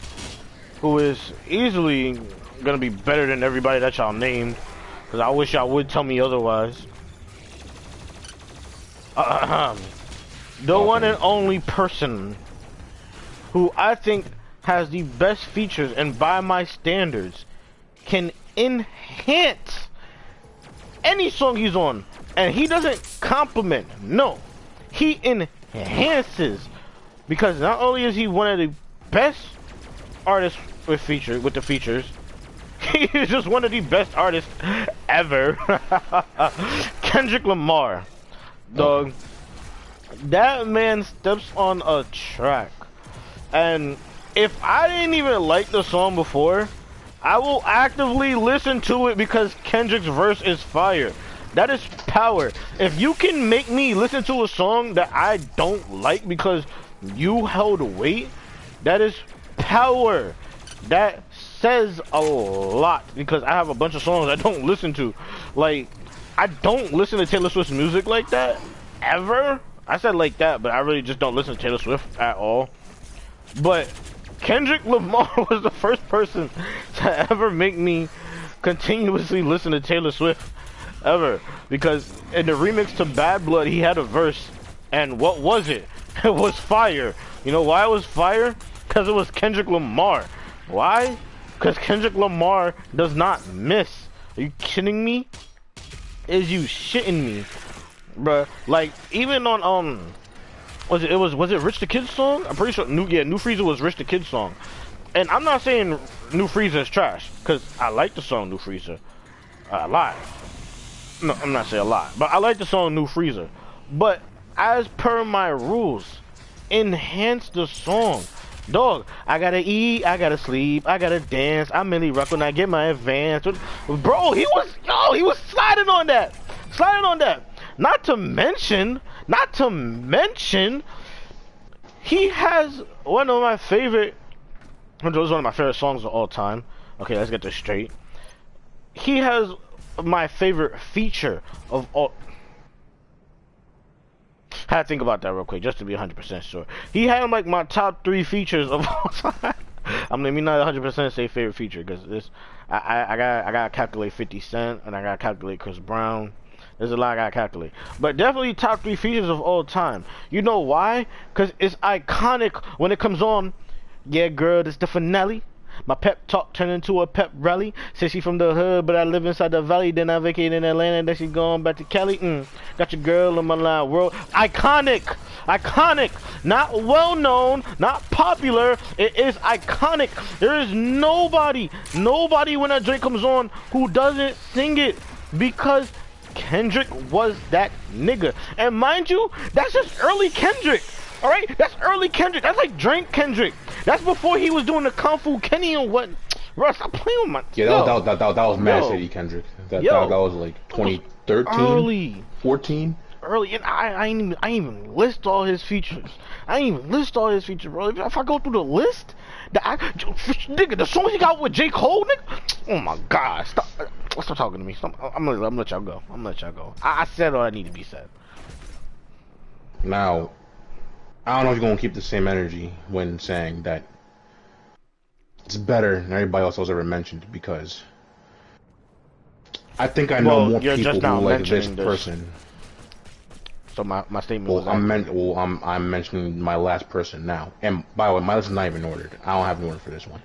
who is easily gonna be better than everybody that y'all named. Because I wish y'all would tell me otherwise. The one and only person who I think has the best features and by my standards can enhance any song he's on, and he doesn't compliment, no, he enhances, because not only is he one of the best artists with the features, he is just one of the best artists ever. Kendrick Lamar, dog. That man steps on a track, and if I didn't even like the song before, I will actively listen to it because Kendrick's verse is fire. That is power. If you can make me listen to a song that I don't like because you held weight, that is power. That says a lot, because I have a bunch of songs I don't listen to. Like, I don't listen to Taylor Swift's music like that, ever. I said like that, but I really just don't listen to Taylor Swift at all. But Kendrick Lamar was the first person to ever make me continuously listen to Taylor Swift, ever. Because in the remix to Bad Blood, he had a verse, and what was it? It was fire. You know why it was fire? Because it was Kendrick Lamar. Why? Because Kendrick Lamar does not miss. Are you kidding me? Is you shitting me? Bruh, like, even on, was it Rich the Kid's song? I'm pretty sure, New Freezer was Rich the Kid's song. And I'm not saying New Freezer is trash, because I like the song New Freezer a lot. No, I'm not saying a lot, but I like the song New Freezer. But as per my rules, enhance the song. Dog, I gotta eat, I gotta sleep, I gotta dance, I mainly rock when I get my advance. Bro, he was sliding on that. Not to mention, he has one of my favorite songs of all time. Okay, let's get this straight. He has my favorite feature of all. I had to think about that real quick, just to be 100% sure. He had like my top 3 features of all time. I'm let me not 100% say favorite feature, because this I gotta calculate 50 Cent, and I gotta calculate Chris Brown. There's a lot I gotta calculate. But definitely top 3 features of all time. You know why? Because it's iconic when it comes on. Yeah, girl, this the finale. My pep talk turned into a pep rally. Says she from the hood, but I live inside the valley. Then I vacate in Atlanta, then she going back to Cali. Got your girl on my line, world. Iconic. Not well known, not popular. It is iconic. There is nobody when that joint comes on who doesn't sing it, because Kendrick was that nigga. And mind you, that's just early Kendrick. Alright? That's early Kendrick. That's like Drake Kendrick. That's before he was doing the Kung Fu Kenny and what. Bro, stop playing with my. Yeah, that was Mad City Kendrick. That was like 2013, early 14. Early, and I ain't even list all his features. Bro. If I go through the list, nigga, the songs he got with J. Cole, nigga. Oh my God, stop talking to me. I'm gonna let y'all go. I said all that need to be said. Now, I don't know if you're gonna keep the same energy when saying that it's better than everybody else has ever mentioned, because I think I know more people who like this person. So my statement was. I'm mentioning my last person now, and by the way, my list is not even ordered. I don't have an order for this one.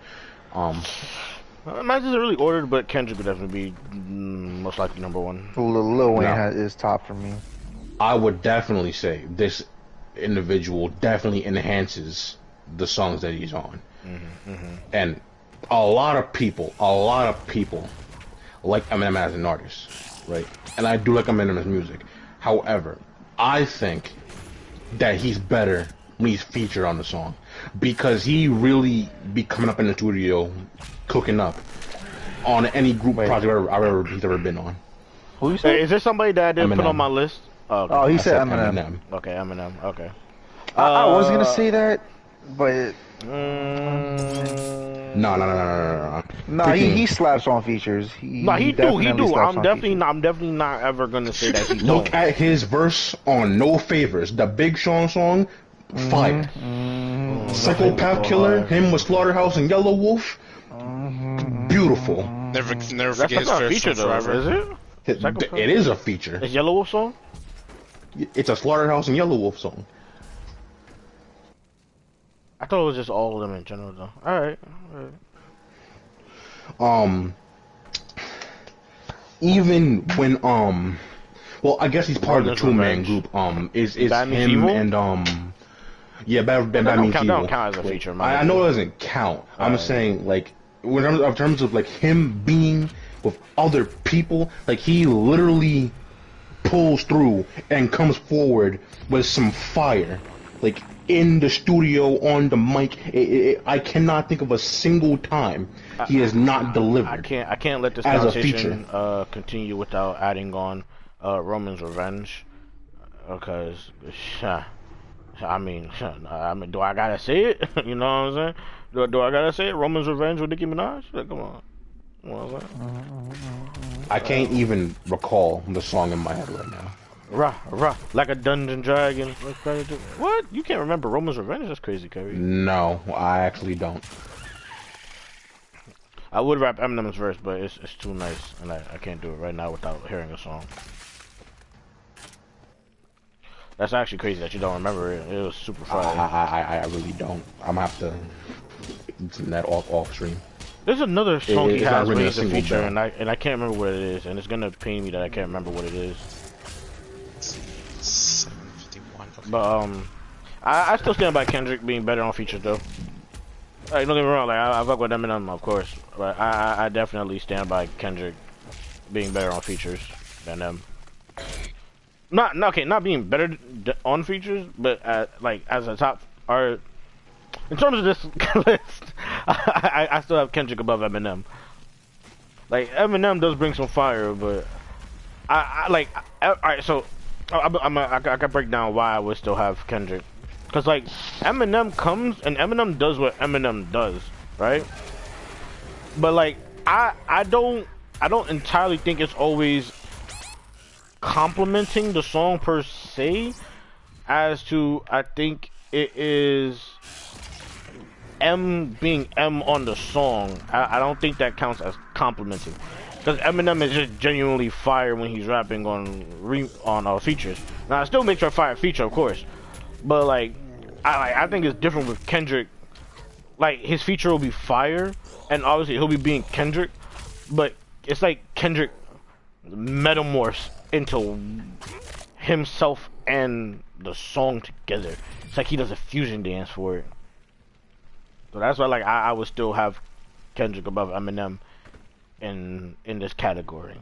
Mine isn't really ordered, but Kendrick would definitely be most likely number 1. Lil Wayne is top for me. I would definitely say this individual definitely enhances the songs that he's on. And a lot of people like Eminem as an artist, right? And I do like Eminem's music. However, I think that he's better when he's featured on the song, because he really be coming up in the studio, cooking up on any group project he's ever been on. Who you say? Hey, is there somebody that I didn't put on my list? Oh, he said Eminem. Okay, Eminem. Okay. I was gonna say that, but no. He slaps on features. He do. I'm definitely not ever gonna say that he don't. Look at his verse on No Favors, the Big Sean song. Fire. Psychopath Killer, him with Slaughterhouse and Yellow Wolf. Beautiful. Never That's forget his not a first feature song though, forever. is it? It is a feature. Is Yellow Wolf song? It's a Slaughterhouse and Yellow Wolf song. I thought it was just all of them in general though. Alright. Even when well, I guess he's part of the two-man group. Is Bad Meets him Evil? and yeah, Bad Meets Evil. That don't count as a feature, man. I know it doesn't count. I'm saying like in terms of like him being with other people, like he literally pulls through and comes forward with some fire, like in the studio on the mic. I cannot think of a single time he has not delivered. I can't let this as a conversation feature. Continue without adding on Roman's Revenge, because I mean, do I gotta say it? You know what I'm saying? Do I gotta say it? Roman's Revenge with Nicki Minaj? Like, come on. You know what I'm saying? I can't even recall the song in my head right now. Rah, like a dungeon dragon. What? You can't remember Roman's Revenge? That's crazy, Curry. No, I actually don't. I would rap Eminem's verse, but it's too nice, and I can't do it right now without hearing a song. That's actually crazy that you don't remember it. It was super fun. I really don't. I'm gonna have to send that off stream. There's another song he has where he's a feature, bell. and I can't remember what it is, and it's gonna pain me that I can't remember what it is. 751. Okay. But I still stand by Kendrick being better on features though. Like, don't get me wrong, like I fuck with Eminem, of course, but I definitely stand by Kendrick being better on features than them. Not being better on features, but like as a top art. In terms of this list, I still have Kendrick above Eminem. Like Eminem does bring some fire, but alright. So I can break down why I would still have Kendrick, cause like Eminem comes and Eminem does what Eminem does, right? But like I don't entirely think it's always complimenting the song per se, as to I think it is M being M on the song. I don't think that counts as complimenting, because Eminem is just genuinely fire when he's rapping on features. Now I still make sure a fire feature, of course, but like I think it's different with Kendrick. Like his feature will be fire, and obviously he'll be being Kendrick, but it's like Kendrick metamorphs into himself and the song together. It's like he does a fusion dance for it. So that's why like I would still have Kendrick above Eminem in this category.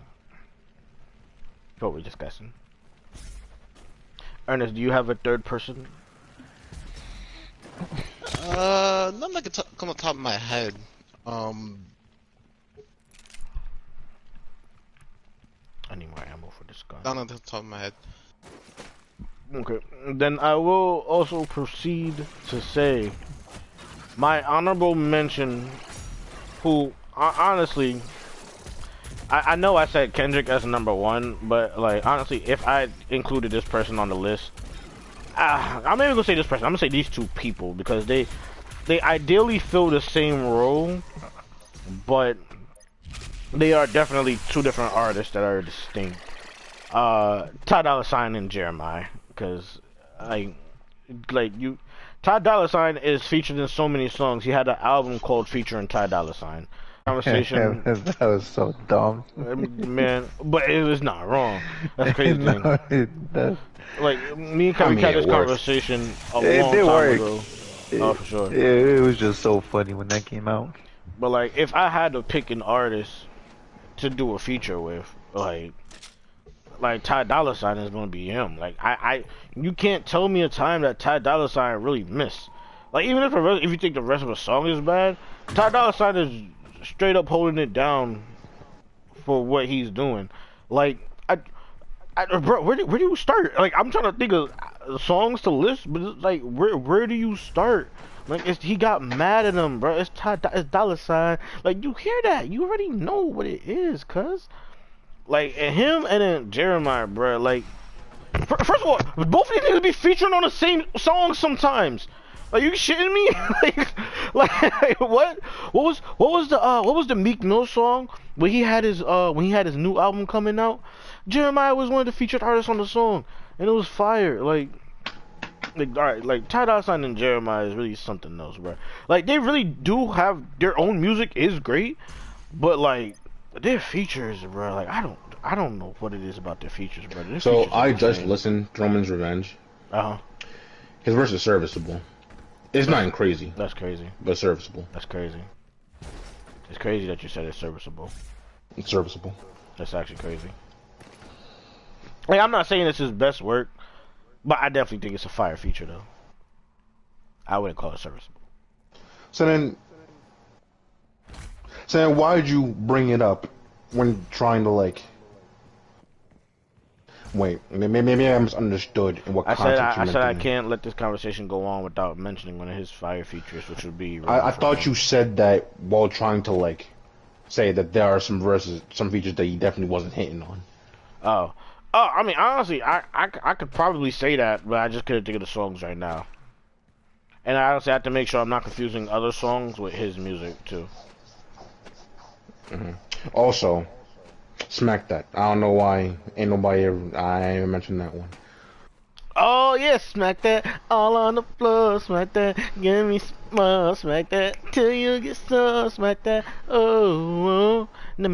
What we're discussing. Ernest, do you have a third person? Nothing I can come on top of my head. I need more ammo for this gun. Not on the top of my head. Okay, then I will also proceed to say my honorable mention, who honestly, I know I said Kendrick as number one, but like honestly, if I included this person on the list, I'm not even gonna say this person. I'm gonna say these two people, because they ideally fill the same role, but they are definitely two different artists that are distinct. Ty Dolla $ign and Jeremiah, because Ty Dolla $ign is featured in so many songs. He had an album called featuring Ty Dolla $ign. Conversation. That was so dumb. Man, but it was not wrong. That's crazy. No, Like me and Kevin had this conversation a long time ago. Oh, for sure. It was just so funny when that came out. But like, if I had to pick an artist to do a feature with, like Ty Dolla $ign is gonna be him. Like you can't tell me a time that Ty Dolla $ign really missed. Like even if you think the rest of the song is bad, Ty Dolla $ign is straight up holding it down for what he's doing. Like bro, where do you start? Like I'm trying to think of songs to list, but it's like where do you start? Like he got mad at him, bro. It's Dolla $ign. Like you hear that, you already know what it is, cuz. Like and him and then Jeremiah, bro. Like first of all, both of these niggas be featuring on the same song sometimes. Are you shitting me? like what? What was the Meek Mill song when he had his new album coming out? Jeremiah was one of the featured artists on the song, and it was fire. Like all right, like Ty Dolla $ign and Jeremiah is really something else, bro. Like they really do have their own music is great, but like their features, bro. Like I don't know what it is about their features, bro. Their So features I are just insane. listened to Roman's Revenge. Uh-huh. His verse is serviceable. It's nothing crazy, That's crazy. but serviceable. That's crazy. It's crazy that you said it's serviceable. It's serviceable. That's actually crazy. Like I'm not saying it's his best work, but I definitely think it's a fire feature though. I wouldn't call it serviceable. So then why did you bring it up when trying to like? Wait, maybe I misunderstood in what I context said you meant I to me. can't let this conversation go on without mentioning one of his fire features, which would be. I thought you said that while trying to like say that there are some verses, some features that he definitely wasn't hitting on. Oh, I mean honestly, I could probably say that, but I just couldn't think of the songs right now. And I honestly have to make sure I'm not confusing other songs with his music too. Also, smack that. I don't know why ain't nobody ever. I ain't even mentioned that one. Oh yeah, smack that all on the floor, smack that, give me small, smack that till you get so, smack that. Oh, But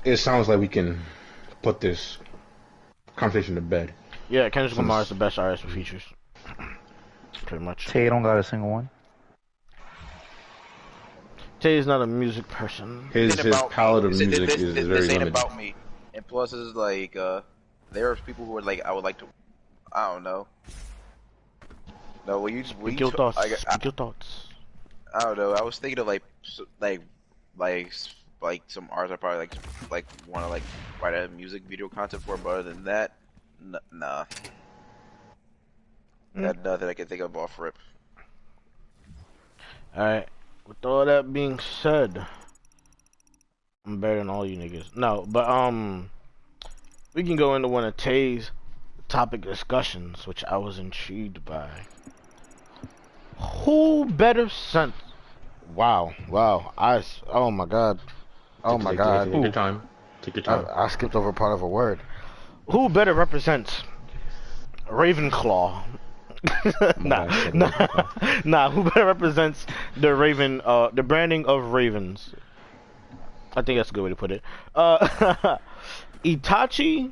it sounds like we can put this conversation to bed. yeah, Kendrick Lamar is the best artist with features, pretty much. Tay don't got a single one. Tay is not a music person. His palette of This music is very this ain't limited. about me. And plus, it's like there are people who are like, I would like to. I don't know. No, when you Speak your thoughts. Speak your thoughts. I don't know. I was thinking of like some artists I probably like want to like write a music video content for, but other than that, nah. That nothing I can think of off rip. Alright, with all that being said, I'm better than all you niggas. No, but we can go into one of Tay's topic discussions, which I was intrigued by. Who better sent? Wow, oh my god. Oh my god. Take your time. Take your time. I skipped over part of a word. Who better represents Ravenclaw? Nah. Who better represents the Raven? The branding of Ravens. I think that's a good way to put it. Itachi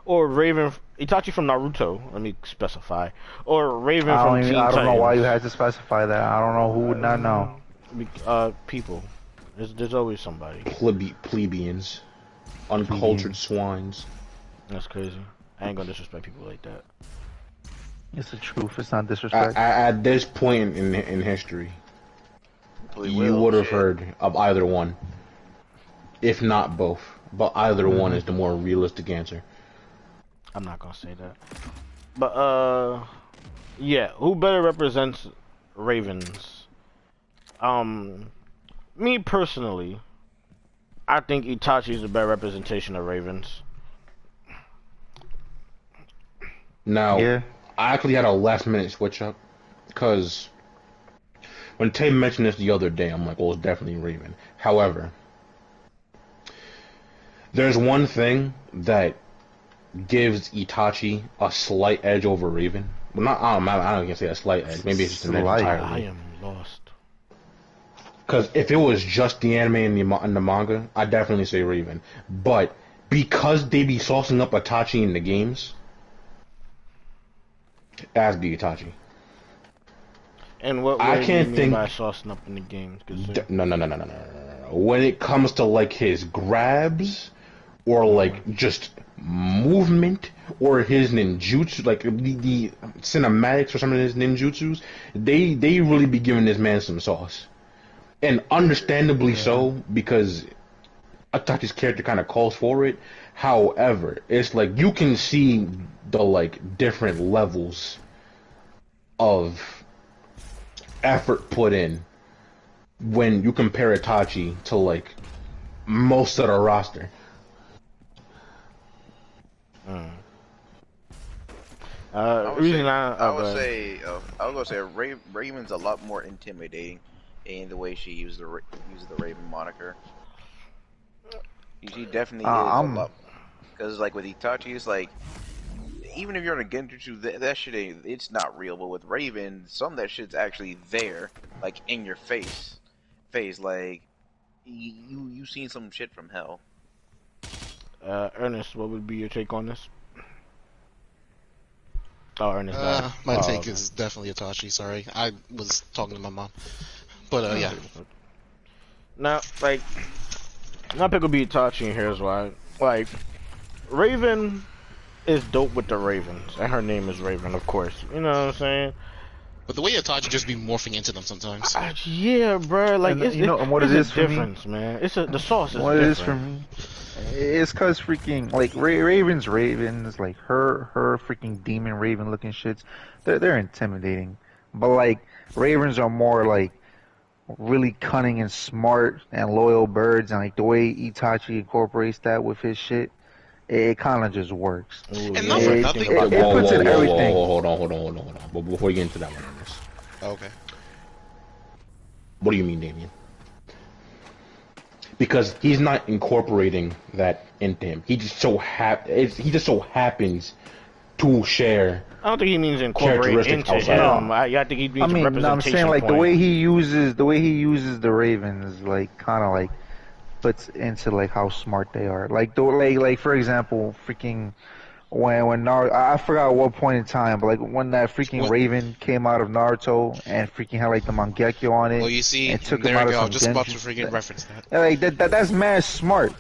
or Raven? Itachi from Naruto. Let me specify. Or Raven from Teen I don't know why you Titans. had to specify that. I don't know who would not know. People. There's always somebody. Plebeians, uncultured swines. That's crazy. I ain't gonna disrespect people like that. It's the truth. It's not disrespect. At this point in history, Hopefully you will, would have shit. heard of either one, if not both. But either one is the more realistic answer. I'm not gonna say that. But yeah, who better represents Ravens? Me personally, I think Itachi is a better representation of Ravens. Now, Yeah. I actually had a last minute switch up, because when Tay mentioned this the other day, I'm like, well, it's definitely Raven. However, there's one thing that gives Itachi a slight edge over Raven. Well, not I don't even say a slight edge. Maybe it's just an edge Slight. I entirely. am lost. Because if it was just the anime and the manga, I'd definitely say Raven. But because they be saucing up Itachi in the games, it has to be Itachi. And what I way can't do you mean think- by saucing up in the games? No. When it comes to like his grabs, or like just movement, or his ninjutsu, like the cinematics or some of his ninjutsus, they really be giving this man some sauce. And understandably so, because Itachi's character kind of calls for it. However, it's like you can see the like different levels of effort put in when you compare Itachi to like most of the roster. Reason I I would say I was gonna say Raven's a lot more intimidating in the way she uses the Raven moniker. She definitely is a I'm lot because like with Itachi, it's like even if you're in a Genjutsu, that shit ain't, it's not real. But with Raven, some of that shit's actually there, like in your face. Like you seen some shit from hell. Ernest, what would be your take on this? Oh, Ernest. My take okay. is definitely Itachi. Sorry, I was talking to my mom. But yeah. Now, like, my pick would be Itachi, and here's why. Like, Raven is dope with the Ravens, and her name is Raven, of course. You know what I'm saying? But the way Itachi just be morphing into them sometimes. Yeah, bro. Like, and, and what it is for difference, man. The sauce is what different. it is for me. It's cause freaking like Ravens, like her freaking demon Raven looking shits. They're intimidating, but like Ravens are more like really cunning and smart and loyal birds, and like the way Itachi incorporates that with his shit, it kind of just works. Ooh, And not for nothing. It puts in everything. Hold on. But before you get into that one, Ernest. Okay. What do you mean, Damien? Because he's not incorporating that into him. He just so happens to share. I don't think he means incorporate into him. I think he means representation. I'm saying like the way he uses the Ravens, like kind of like puts into like how smart they are. Like like for example, freaking when Naruto, I forgot at what point in time, but like when that freaking Raven came out of Naruto and freaking had like the Mangekyo on it. Well, you see, and took there him out we go. of I'm just about to freaking reference that. Like that's mad smart.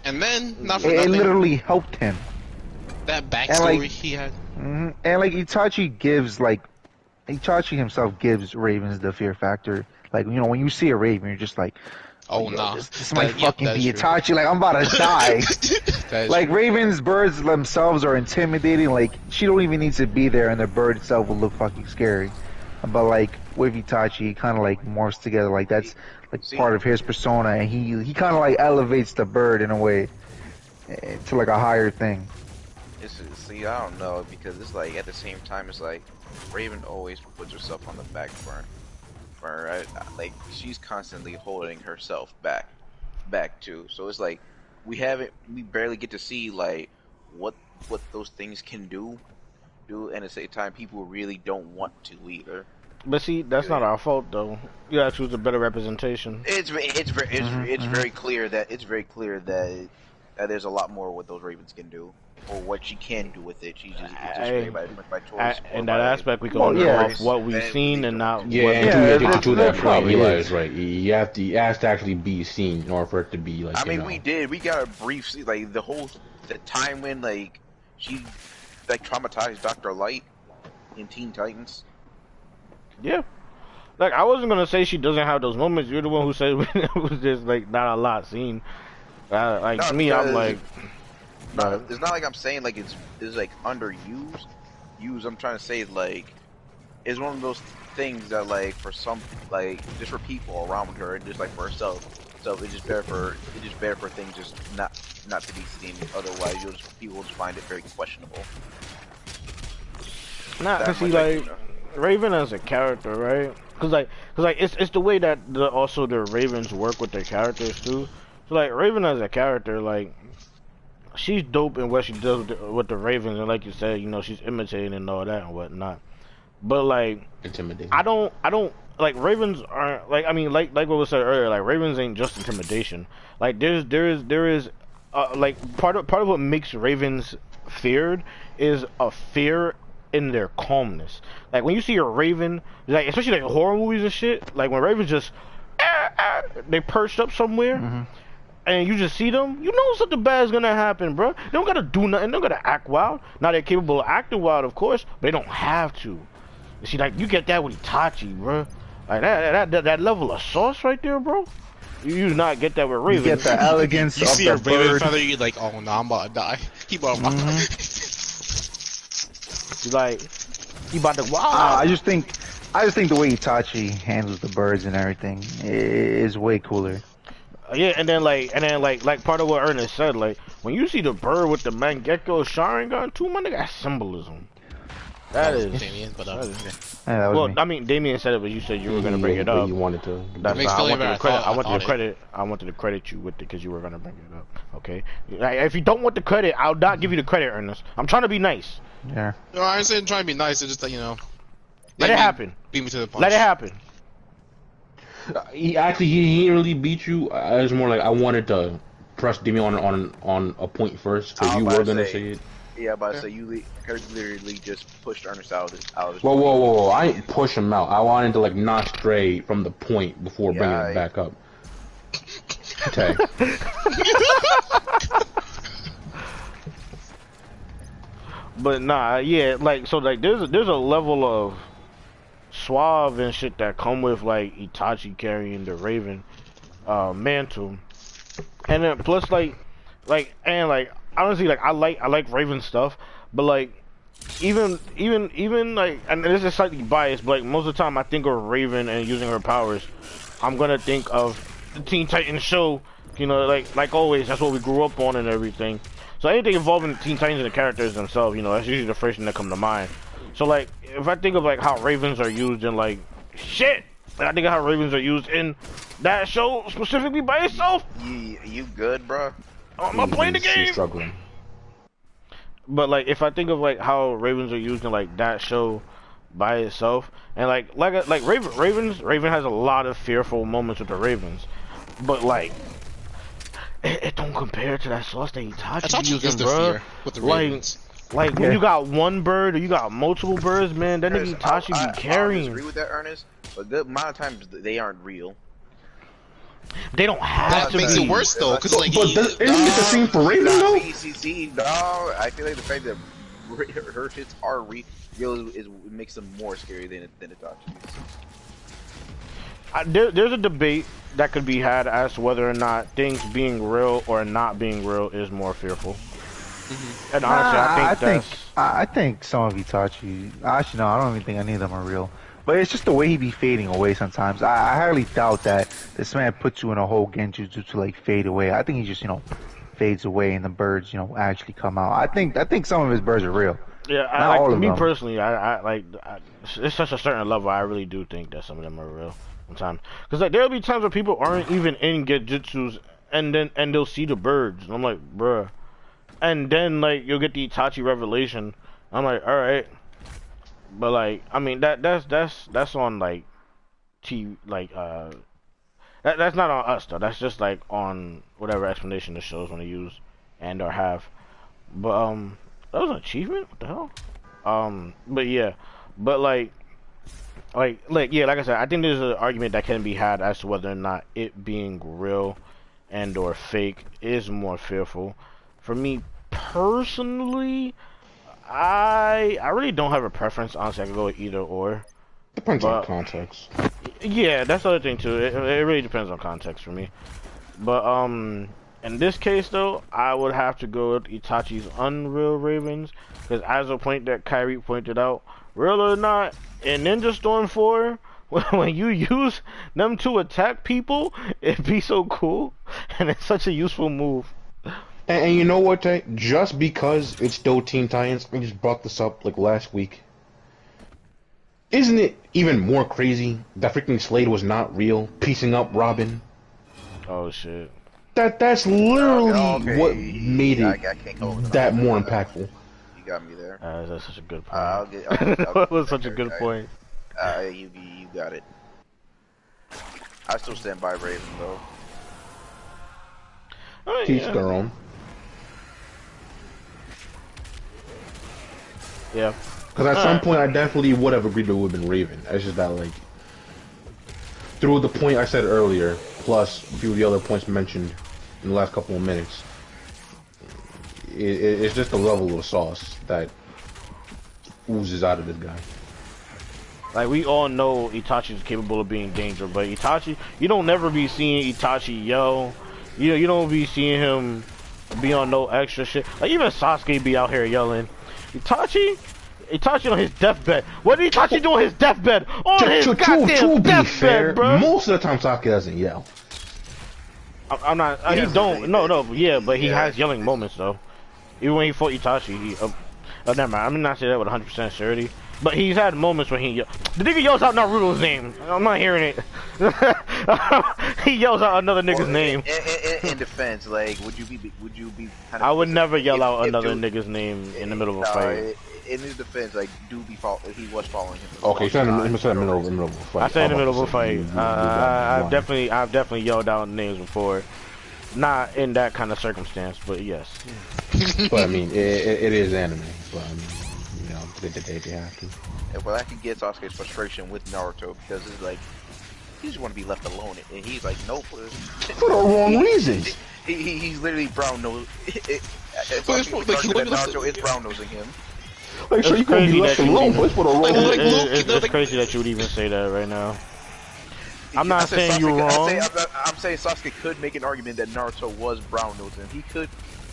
And then, not for It nothing, literally helped him. that backstory like, he had. And like Itachi himself gives Ravens the fear factor. Like, you know, when you see a Raven, you're just like, Oh, nah. this might fucking be Itachi. Like, I'm about to die. Like, Ravens, birds themselves are intimidating. Like, she don't even need to be there, and the bird itself will look fucking scary. But like with Itachi, he kind of like morphs together. Like that's like part of his persona, and he kind of like elevates the bird in a way to like a higher thing. See, I don't know, because it's like at the same time, it's like Raven always puts herself on the back burner. Right? Like she's constantly holding herself back too. So it's like we barely get to see like what those things can do, and at the same time, people really don't want to either. But see, that's not our fault though. You gotta choose a better representation. It's very clear that there's a lot more what those Ravens can do, or what she can do with it. It's just very by choice. In that aspect, we can only go off what we've seen and not. Yeah, and to get to that point, Eli is right. It has to actually be seen in order for it to be like. I mean, we got a brief like the time when like she like traumatized Dr. Light in Teen Titans. Yeah. Like, I wasn't gonna say she doesn't have those moments. You're the one who said it was just like not a lot seen. Like no, to me, I'm like, no, it's not like I'm saying like it's like underused. I'm trying to say like it's one of those things that like for some like just for people around her and just like for herself. So it's just better for things just not to be seen. Otherwise, people will just find it very questionable. Nah, cause see, like Raven as a character, right? Cause like it's the way that also the Ravens work with their characters too. So like Raven as a character, like she's dope in what she does with the Ravens, and like you said, you know, she's imitating and all that and whatnot. But like, intimidating. I don't like Ravens aren't like, I mean, like what was said earlier, like Ravens ain't just intimidation. Like there is like part of what makes Ravens feared is a fear in their calmness. Like when you see a Raven, like especially like horror movies and shit, like when Ravens just they perched up somewhere. And you just see them, you know something bad is gonna happen, bro. They don't gotta do nothing, they don't gotta act wild. Now they're capable of acting wild, of course, but they don't have to. You see, like, you get that with Itachi, bro. Like, that level of sauce right there, bro. You do not get that with Raven. You get the elegance you of see the a Raven bird. feather, you're like, oh, no, I'm about to die. He about to die. He's like, he about to, wow. I just think the way Itachi handles the birds and everything is way cooler. Yeah, and then like part of what Ernest said, like when you see the bird with the Mangekyo Sharingan too, my nigga, that's symbolism. That is Damien, but Yeah, that was well, me. I mean, Damien said it, but you said you were gonna bring it up. You wanted to. That's makes why Philly better. I wanted to credit you with it because you were gonna bring it up. Okay, like, if you don't want the credit, I'll not give you the credit, Ernest. I'm trying to be nice. Yeah. No, I ain't trying to be nice. It's just that Let it happen. Beat me to the punch. Let it happen. He didn't really beat you. I was more like I wanted to press Damien on a point first because you were gonna say it. Yeah, but I say you literally just pushed Ernest out of his Whoa! I didn't push him out. I wanted to like not stray from the point before bringing it back up. Okay. But nah, yeah, like so, like there's a level of suave and shit that come with like Itachi carrying the Raven mantle, and then plus like honestly, like I like Raven stuff, but like even like, and this is slightly biased, but like most of the time I think of Raven and using her powers, I'm gonna think of the Teen Titans show, like always, that's what we grew up on and everything. So anything involving the Teen Titans and the characters themselves, that's usually the first thing that come to mind. So like, if I think of like how Ravens are used in like shit, I think of how Ravens are used in that show specifically by itself. You good, bro? I'm not playing the game. Struggling. But like, if I think of like how Ravens are used in like that show by itself, and like Raven has a lot of fearful moments with the Ravens, but like it don't compare to that sauce that Itachi using, bro. With the Ravens. Like when you got one bird or you got multiple birds, man, that nigga Itachi be carrying. I agree with that, Ernest. But good amount of times they aren't real. They don't have to be. That makes it worse though, because like, isn't it the same for Raven though? No, I feel like the fact that her hits are real makes them more scary than Itachi. There's a debate that could be had as to whether or not things being real or not being real is more fearful. Mm-hmm. And honestly, I think some of Itachi. Actually, no, I don't even think any of them are real. But it's just the way he be fading away sometimes. I highly doubt that this man puts you in a whole genjutsu to like fade away. I think he just fades away and the birds actually come out. I think some of his birds are real. Yeah, me personally, it's such a certain level. I really do think that some of them are real sometimes. Because like there'll be times where people aren't even in genjutsus and they'll see the birds. And I'm like, bruh. And then like you'll get the Itachi revelation. I'm like, all right. But like, I mean that's on like TV, like that's not on us though. That's just like on whatever explanation the shows want to use and or have. But that was an achievement. What the hell? But yeah, but like yeah, like I said, I think there's an argument that can be had as to whether or not it being real and or fake is more fearful. For me personally, I really don't have a preference. Honestly, I could go with either or. Depends on context. Yeah, that's the other thing too. It really depends on context for me. But in this case though, I would have to go with Itachi's Unreal Ravens because as a point that Kyrie pointed out, real or not, in Ninja Storm 4, when you use them to attack people, it'd be so cool and it's such a useful move. And you know what, Tay? Just because it's still Teen Titans, I just brought this up like last week. Isn't it even more crazy that freaking Slade was not real, piecing up Robin? Oh shit. That's literally what made it that more impactful. You got me there. That's such a good point. That was such a good point. You got it. I still stand by Raven though. Teach their own. Yeah. Because at some point I definitely would have agreed it would have been Raven. It's just that like through the point I said earlier, plus a few of the other points mentioned in the last couple of minutes, it's just a level of sauce that oozes out of this guy. Like we all know Itachi is capable of being dangerous, but Itachi, you don't never be seeing Itachi yell. You don't be seeing him be on no extra shit. Like even Sasuke be out here yelling. Itachi on his deathbed. What did Itachi do on his deathbed? On his goddamn deathbed, bro. Most of the time Sasuke doesn't yell. I'm not. He don't. No. Yeah, but he has yelling moments though. Even when he fought Itachi, he. Never mind. I'm not saying that with 100% surety. But he's had moments when he the nigga yells out Naruto's name. I'm not hearing it. He yells out another nigga's name. In defense, like, would you be kind of I would never yell out another nigga's name in the middle of a fight. In his defense, like, he was following him. Okay, he's in the middle of a fight. I said in the middle of a fight. I've definitely yelled out names before. Not in that kind of circumstance, but yes. But I mean, it is anime. But I mean, you know, they have to. Yeah, well, I can get Sasuke's frustration with Naruto because it's like he just want to be left alone, and he's like, nope. For the wrong reasons. He's literally brown nose. Naruto is brown nosing him. Like, so you can be left alone, but it's for the wrong reasons. It's crazy that you would even say that right now. I'm not saying you're wrong. I'm saying Sasuke could make an argument that Naruto was brown nosing.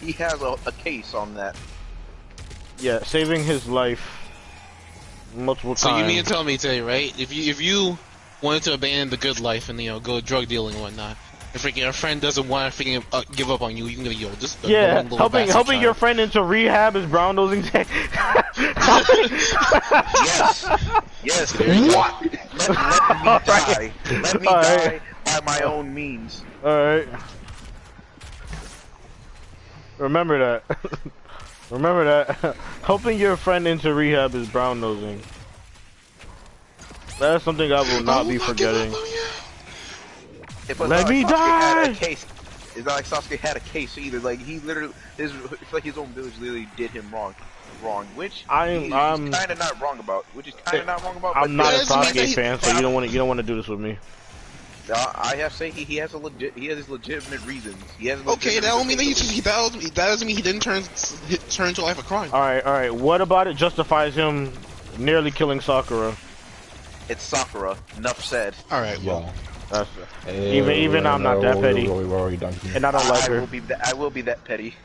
He has a case on that. Yeah, saving his life multiple times. So you mean to tell me, Tay, right? If you wanted to abandon the good life and go drug dealing and whatnot, if freaking your friend doesn't want to freaking give up on you, you can go, yo, just helping your friend into rehab is brown nosing. Yes. Let me die. Let me die by my own means. All right. Remember that. Remember that. Helping your friend into rehab is brown nosing. That's something I will not be forgetting. Let me die! It's not like Sasuke had a case either. Like, he literally, it's like his own village literally did him wrong, which I'm kind of not wrong about. I'm not a Sasuke fan, so you don't want to do this with me. I have to say he has his legitimate reasons. Okay, that don't mean that doesn't mean he didn't turn to life a crime. All right. What about it justifies him nearly killing Sakura? It's Sakura. Enough said. All right, well. Even I'm not that petty, and I don't like her. I will be that petty.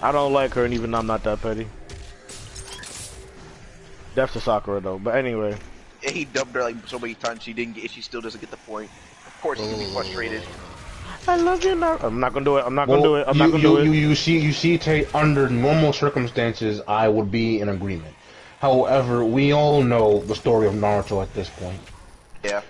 I don't like her, and even I'm not that petty. Death to Sakura though, but anyway. And he dubbed her like so many times she still doesn't get the point. Of course he's gonna be frustrated. I love you now. I'm not gonna do it. I'm not gonna do it. You see, Tate, under normal circumstances, I would be in agreement. However, we all know the story of Naruto at this point. Yeah.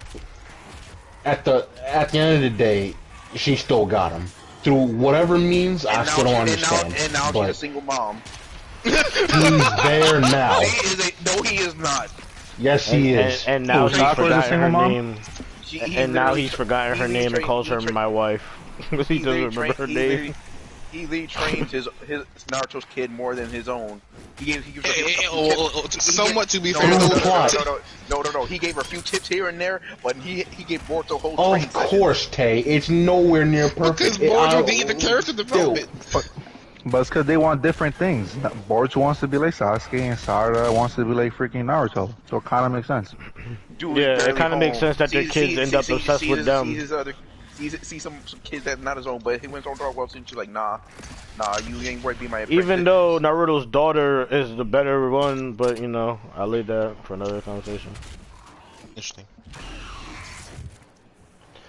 At the end of the day, she still got him through whatever means. I still don't understand. And now she's a single mom. He's there now. No, he is not. Yes, he is. And now he's forgotten her name. And now he's forgotten her name and calls her my wife. He doesn't remember her name. He literally trains his Naruto's kid more than his own. Somewhat to be fair. No. He gave her a few tips here and there, but he gave Boruto whole training. Of course, Tay. It's nowhere near perfect. Because Boruto needs the character development. But it's because they want different things. Boruto wants to be like Sasuke, and Sarada wants to be like freaking Naruto. So it kind of makes sense. Dude, yeah, it kind of makes sense that their kids end up obsessed with them. See some kids that's not his own, but he went on Dark World, and she's like, nah, you ain't worth being my apprentice. Even though Naruto's daughter is the better one, but you know, I'll leave that for another conversation. Interesting.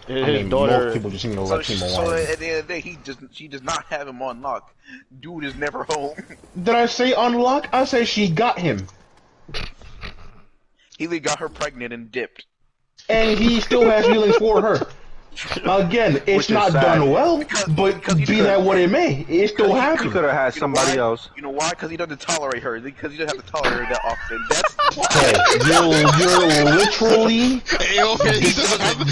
His daughter. Most people just seem to let him alone. So at the end of the day, she does not have him on lock. Dude is never home. Did I say unlock? I say she got him. He got her pregnant and dipped. And he still has feelings for her. Again, it's not done well, but be that what it may, it still happens. He could have had somebody else. You know why? Because he doesn't tolerate her. Because he doesn't have to tolerate her that often. That's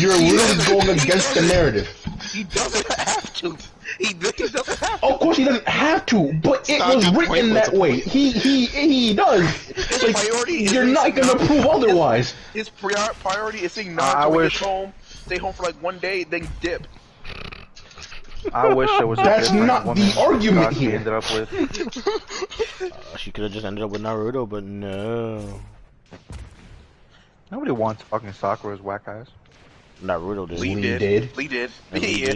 you're literally going against the narrative. He doesn't have to. He doesn't have to. Of course he doesn't have to, but it was written that way. He does. Like, you're not gonna prove otherwise. His priority is seeing Naruto get home. Stay home for like one day, then dip. I wish there was. That's not the argument here. Ended up with. She could have just ended up with Naruto, but no. Nobody wants fucking Sakura's whack ass. Naruto did. Lee did. And Lee did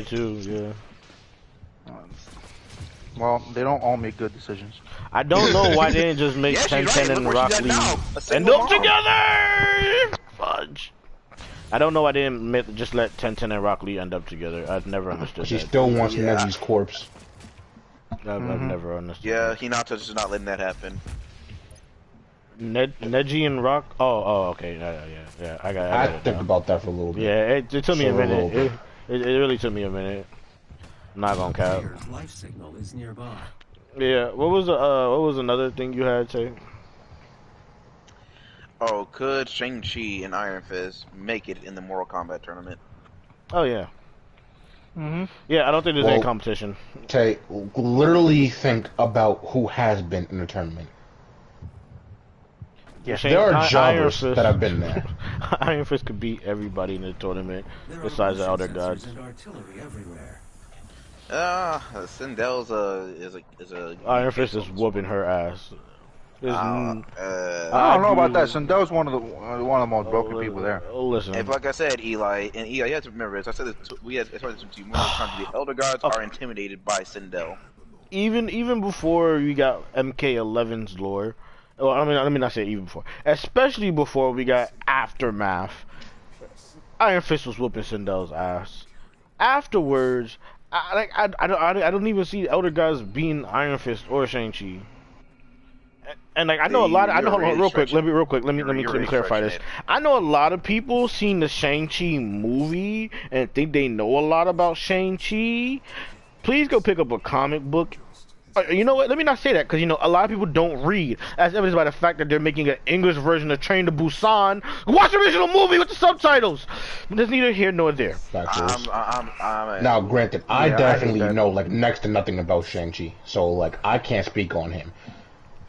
too. Yeah. Well, they don't all make good decisions. I don't know why they didn't just make Ten and Rock Lee end up together. Fudge. I don't know. I didn't just let Tenten and Rock Lee end up together. I've never understood She that. still wants Neji's corpse. I've never understood. Yeah, that. Hinata's just not letting that happen. Neji and Rock. Oh, okay. Yeah. I think about that for a little bit. Yeah, it took me a minute. It really took me a minute. I'm not gonna cap. Life signal is nearby. Yeah. What was another thing you had to say? Oh, could Shang-Chi and Iron Fist make it in the Mortal Kombat tournament? Oh yeah. Yeah, I don't think there's any competition. Literally think about who has been in the tournament. Yeah, there are jobbers that have been there. Iron Fist could beat everybody in the tournament besides the Elder Gods. Sindel's is a Iron Fist is whooping her ass. I don't know about that. Sindel's one of the most broken people there. Listen, and like I said, Eli, you have to remember this. I said this. I told this to you more times. The Elder Gods are intimidated by Sindel. Even before we got MK11's lore. Well, I mean, let me not say even before. Especially before we got Aftermath. Iron Fist was whooping Sindel's ass. Afterwards, I don't even see Elder Gods being Iron Fist or Shang-Chi. And like I know real quick. Let me clarify this. I know a lot of people seen the Shang-Chi movie and think they know a lot about Shang-Chi. Please go pick up a comic book. You know what? Let me not say that because a lot of people don't read, as evidenced by the fact that they're making an English version of Train to Busan. Watch the original movie with the subtitles. There's neither here nor there. Now, granted, I definitely know like next to nothing about Shang-Chi, so like I can't speak on him.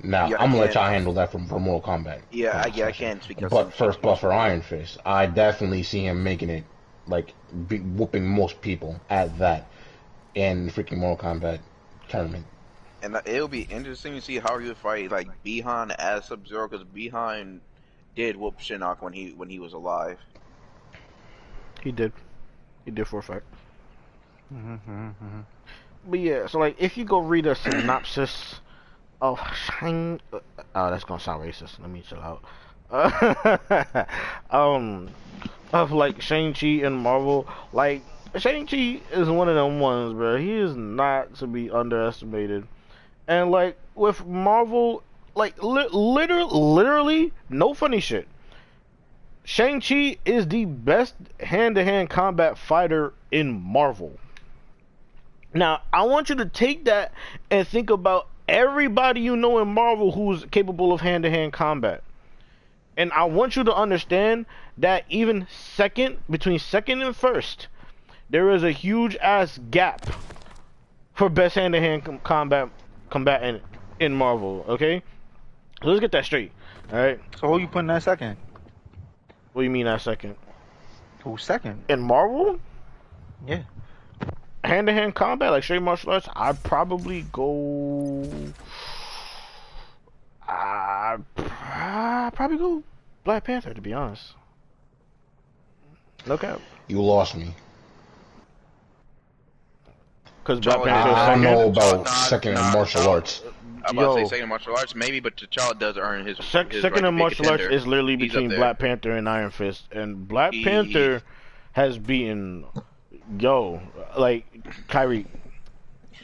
Now, I'm gonna let y'all handle that from Mortal Kombat. Yeah, I can't speak. But for Iron Fist, I definitely see him making it, like, whooping most people at that in the freaking Mortal Kombat tournament. And it'll be interesting to see how he would fight, like, Bihan as Sub-Zero, because Bihan did whoop Shinnok when he was alive. He did for a fact. But yeah, so like, if you go read a synopsis of Shang, that's gonna sound racist. Let me chill out. Of like Shang-Chi and Marvel, like Shang-Chi is one of them ones, bro. He is not to be underestimated. And like with Marvel, like literally, no funny shit. Shang-Chi is the best hand-to-hand combat fighter in Marvel. Now, I want you to take that and think about everybody you know in Marvel who's capable of hand-to-hand combat. And I want you to understand that even between second and first, there is a huge ass gap for best hand-to-hand combat in Marvel, okay? So let's get that straight, alright? So who you putting that second? What do you mean that second? Who's second? In Marvel? Yeah. Hand-to-hand combat, like straight martial arts, I'd probably go... I'd probably go Black Panther, to be honest. No cap. You lost me. Because Black Panther I don't know about second in martial arts. I'm about to say second in martial arts, maybe, but T'Challa does earn his second right in martial arts is literally between Black Panther and Iron Fist, and Black Panther has beaten, like Kyrie.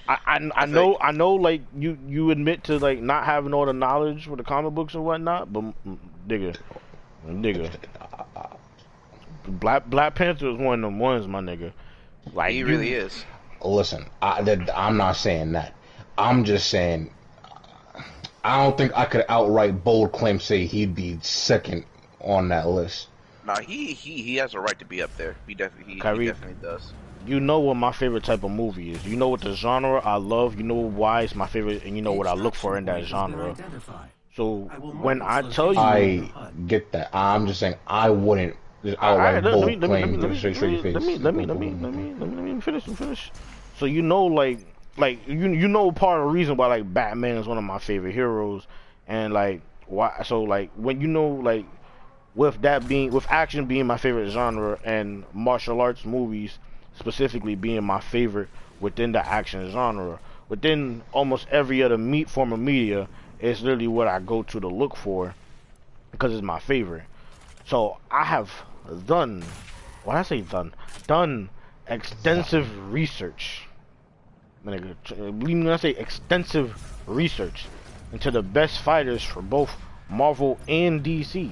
I know, like you admit to like not having all the knowledge for the comic books and whatnot, but nigga, Black Panther is one of them ones, my nigga. Like he really is. Listen, I'm not saying that. I'm just saying I don't think I could outright bold claim say he'd be second on that list. Nah, he has a right to be up there. He definitely does. You know what my favorite type of movie is. You know what the genre I love. You know why it's my favorite, and you know what I look for in that genre. So when I tell you, I get that. I'm just saying I wouldn't just outright bold claim to say straight face. Let me finish. So you know, like you know part of the reason why like Batman is one of my favorite heroes, and like why. So like when you know like with action being my favorite genre and martial arts movies specifically being my favorite within the action genre, within almost every other form of media, it's literally what I go to look for because it's my favorite. So I have done. Why I say done? Done extensive research. Believe me when I say extensive research into the best fighters for both Marvel and DC.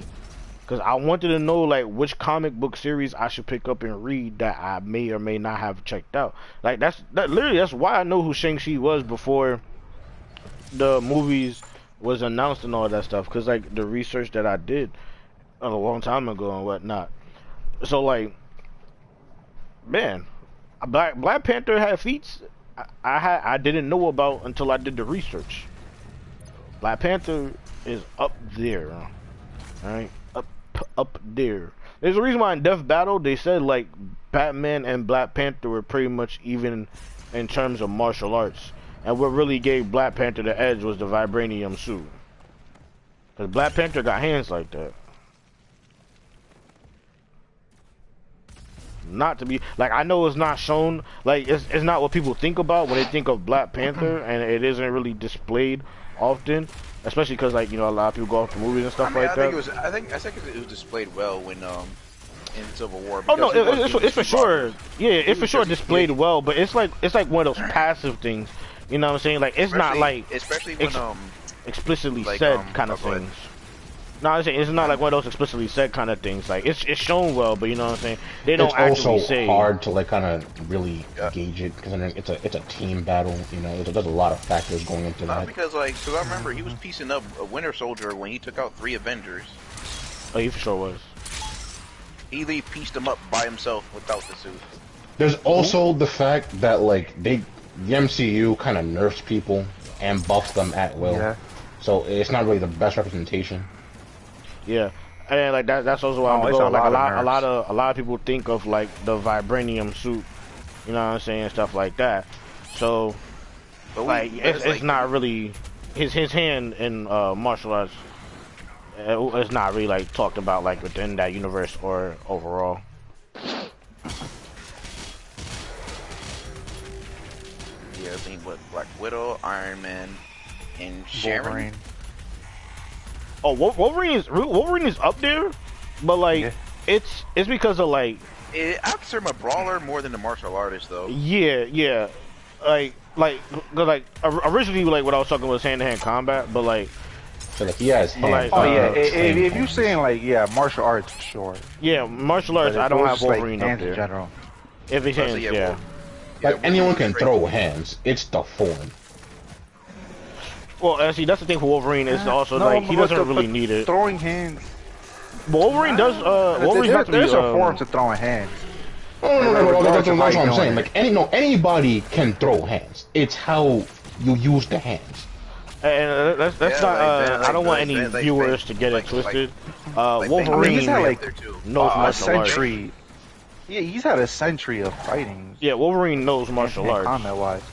Because I wanted to know like which comic book series I should pick up and read that I may or may not have checked out. Like that's why I know who Shang-Chi was before the movies was announced and all that stuff. Because like the research that I did a long time ago and whatnot. So like, man, Black Panther had feats I didn't know about until I did the research. Black Panther is up there, alright? Up there. There's a reason why in Death Battle they said like Batman and Black Panther were pretty much even in terms of martial arts. And what really gave Black Panther the edge was the vibranium suit. Cause Black Panther got hands like that. Not to be like, I know it's not shown, like it's not what people think about when they think of Black Panther, and it isn't really displayed often, especially because like, you know, a lot of people go off to movies and stuff like that. I think it was displayed well when in Civil War. Oh no, it's for sure. Yeah, it's for sure displayed well, but it's like one of those passive things. You know what I'm saying? Like it's not like especially when explicitly like, said kind of things. No, I'm saying it's not like one of those explicitly said kind of things. Like it's shown well, but you know what I'm saying? They don't actually say. It's also hard to like kind of really gauge it because it's a team battle. You know, there's a lot of factors going into that. Because I remember he was piecing up a Winter Soldier when he took out 3 Avengers. Oh, he for sure was. He pieced him up by himself without the suit. There's also the fact that like the MCU kind of nerfs people and buffs them at will. Yeah. So it's not really the best representation. Yeah, and like that's also why I'm going. Like a lot of people think of like the vibranium suit, you know what I'm saying, stuff like that. So, like it's not really his hand in martial arts. It's not really like talked about like within that universe or overall. Yeah, I think what Black Widow, Iron Man, and Sharon. Oh, Wolverine is up there, but like it's because of like I consider him a brawler more than a martial artist though. Yeah, like originally like what I was talking about was hand-to-hand combat, but like so like he has hands. Like, oh yeah, if you're saying like martial arts, sure. Yeah, martial arts. I don't have Wolverine like, up there. In general. If it's hands, yeah. Like anyone can throw hands. It's the form. Well, see, that's the thing for Wolverine is also like he doesn't really need it. Throwing hands. Wolverine does. Wolverine's there's a form to throwing hands. No, that's what I'm saying. Like anybody can throw hands. It's how you use the hands. And that's not. I don't want any viewers to get it twisted. Wolverine knows martial century. Yeah, he's had a century of fighting. Yeah, Wolverine knows martial arts. Combat-wise.